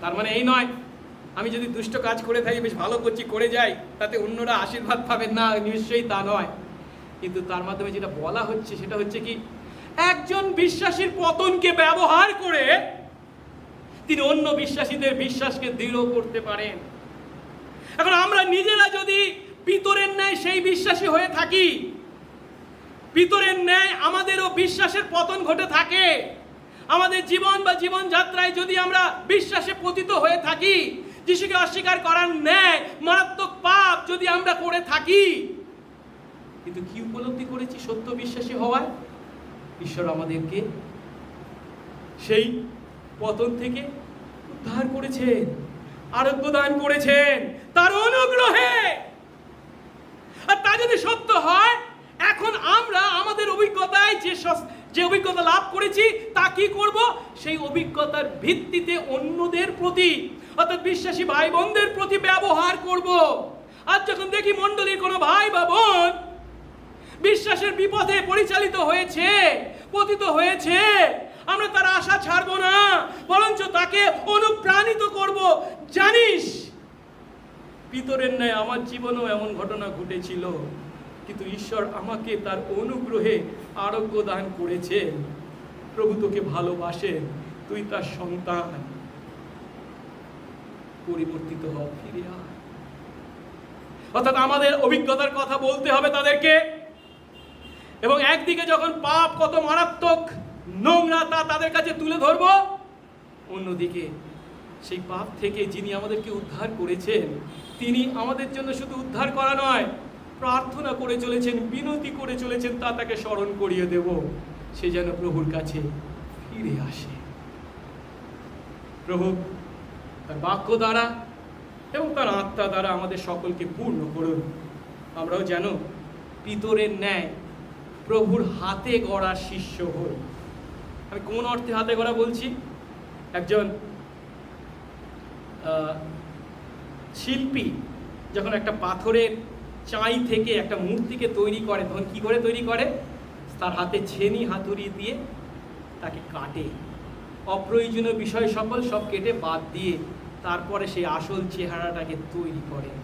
তার মানে এই নয়, আমি যদি দুষ্ট কাজ করে থাকি, বেশ ভালো করছি, করে যাই, তাতে অন্যরা আশীর্বাদ পাবেন না, নিশ্চয়ই তা নয়। কিন্তু তার মাধ্যমে যেটা বলা হচ্ছে সেটা হচ্ছে কি, একজন বিশ্বাসীর পতনকে ব্যবহার করে তিনি অন্য বিশ্বাসীদের বিশ্বাসকে দৃঢ় করতে পারেন। এখন আমরা নিজেরা যদি পিতরের ন্যায় সেই বিশ্বাসী হয়ে থাকি, পিতরের ন্যায় আমাদেরও বিশ্বাসের পতন ঘটে থাকে, আমাদের জীবন বা জীবনযাত্রায় যদি আমরা বিশ্বাসে পতিত হয়ে থাকি, যিশুকে অস্বীকার করার ন্যায় মারাত্মক পাপ যদি আমরা করে থাকি, কিন্তু কি উপলব্ধি করেছি সত্য বিশ্বাসী হওয়ায়? ঈশ্বর আমাদেরকে সেই পতন থেকে উদ্ধার করেছেন, আরোগ্য দান করেছেন তার অনুগ্রহে। আর তা যদি সত্য হয়, এখন আমরা আমাদের অভিজ্ঞতায় যে অভিজ্ঞতা লাভ করেছি তা কি করব? সেই অভিজ্ঞতার ভিত্তিতে অন্যদের প্রতি, অর্থাৎ বিশ্বাসী ভাই বোনদের প্রতি ব্যবহার করব। আজ যখন দেখি মণ্ডলীর কোনো ভাই বা বোন বিশ্বাসের বিপথে পরিচালিত হয়েছে, পতিত হয়েছে, আমরা তার আশা ছাড়ব না, বরঞ্চ তাকে অনুপ্রাণিত করব। জানিস, পিতরের ন্যায় আমার জীবনেও এমন ঘটনা ঘটেছিল, কিন্তু ঈশ্বর আমাকে তার অনুগ্রহে আরোগ্য দান করেছেন। প্রভু তোকে ভালোবাসেন, তুই তার সন্তান, পরিবর্তিত হ, ফিরে আয়। অর্থাৎ আমাদের অভিজ্ঞতার কথা বলতে হবে তাদেরকে, এবং একদিকে যখন পাপ কত মারাত্মক, নোংরা, তা তাদের কাছে তুলে ধরবো, অন্যদিকে সেই পাপ থেকে যিনি আমাদেরকে উদ্ধার করেছেন, তিনি আমাদের জন্য শুধু উদ্ধার করা নয়, প্রার্থনা করে চলেছেন, বিনতি করে চলেছেন, তা তাকে স্মরণ করিয়ে দেব, সে যেন প্রভুর কাছে ফিরে আসে। প্রভু তার বাক্য দ্বারা এবং তার আত্মা দ্বারা আমাদের সকলকে পূর্ণ করুন। আমরাও যেন পিতরের ন্যায় প্রভুর হাতে গড়া শিষ্য হই। আমি কোন অর্থে হাতে গড়া বলছি? একজন শিল্পী যখন একটা পাথরের চাই থেকে একটা মূর্তিকে তৈরি করে, তখন কি করে তৈরি করে? তার হাতে ছেনি হাতুড়ি দিয়ে তাকে কাটে, অপ্রয়োজনীয় বিষয় সকল সব কেটে বাদ দিয়ে তারপরে সেই আসল চেহারাটাকে তৈরি করেন।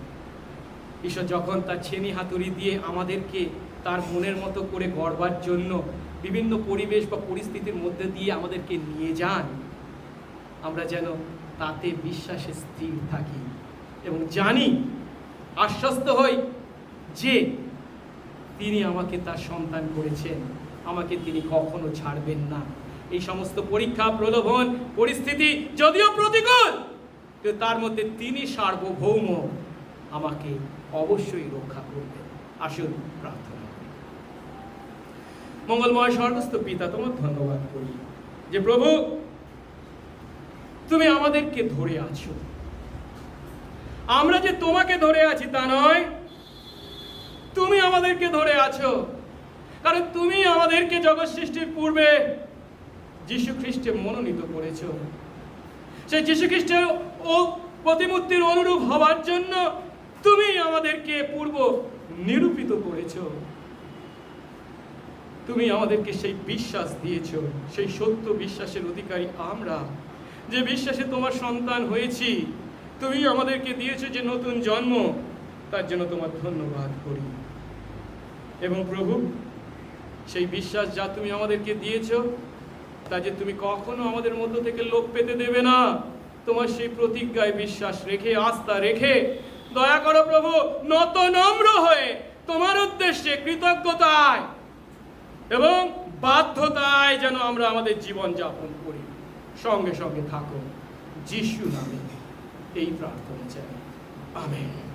ঈশ্বর যখন তার ছেনি হাতুড়ি দিয়ে আমাদেরকে তার মনের মতো করে গড়বার জন্য বিভিন্ন পরিবেশ বা পরিস্থিতির মধ্যে দিয়ে আমাদেরকে নিয়ে যান, আমরা যেন তাতে বিশ্বাসে স্থির থাকি এবং জানি, আশ্বস্ত হই যে তিনি আমাকে তার সন্তান করেছেন, আমাকে তিনি কখনো ছাড়বেন না। এই সমস্ত পরীক্ষা, প্রলোভন, পরিস্থিতি যদিও প্রতিকূল, কিন্তু তার মধ্যে তিনি সার্বভৌম, আমাকে অবশ্যই রক্ষা করবেন। আসুন প্রার্থনা করি। মঙ্গলময় স্বর্গস্থ পিতা, তোমার ধন্যবাদ করি যে প্রভু তুমি আমাদেরকে ধরে আছো। আমরা যে তোমাকে ধরে আছি তা নয়, তুমি আমাদেরকে ধরে আছো, কারণ তুমি আমাদেরকে জগৎ সৃষ্টির পূর্বে যীশু খ্রিস্টে মনোনীত করেছো। সেই যীশু খ্রিস্টের ও প্রতিমূর্তির অনুরূপ হবার জন্য তুমি আমাদেরকে পূর্ব নিরূপিত করেছো। তুমি আমাদেরকে সেই বিশ্বাস দিয়েছো, সেই সত্য বিশ্বাসের অধিকারী আমরা, যে বিশ্বাসে তোমার সন্তান হয়েছি। তুমি আমাদেরকে দিয়েছো যে নতুন জন্ম, তার জন্য তোমার ধন্যবাদ করি। এবং প্রভু, সেই বিশ্বাস যা তুমি আমাদেরকে দিয়েছো, তা যে তুমি কখনো আমাদের মধ্য থেকে লোপ পেতে দেবে না, তোমার সেই প্রতিজ্ঞায় বিশ্বাস রেখে, আস্থা রেখে, দয়া করো প্রভু, নত নম্র হয়ে তোমার উদ্দেশ্যে কৃতজ্ঞতায় এবং বাধ্যতায় যেন আমরা আমাদের জীবন যাপন করি। সঙ্গে সঙ্গে থাকো, যিশু নামে এই প্রার্থনা চাই, আমেন।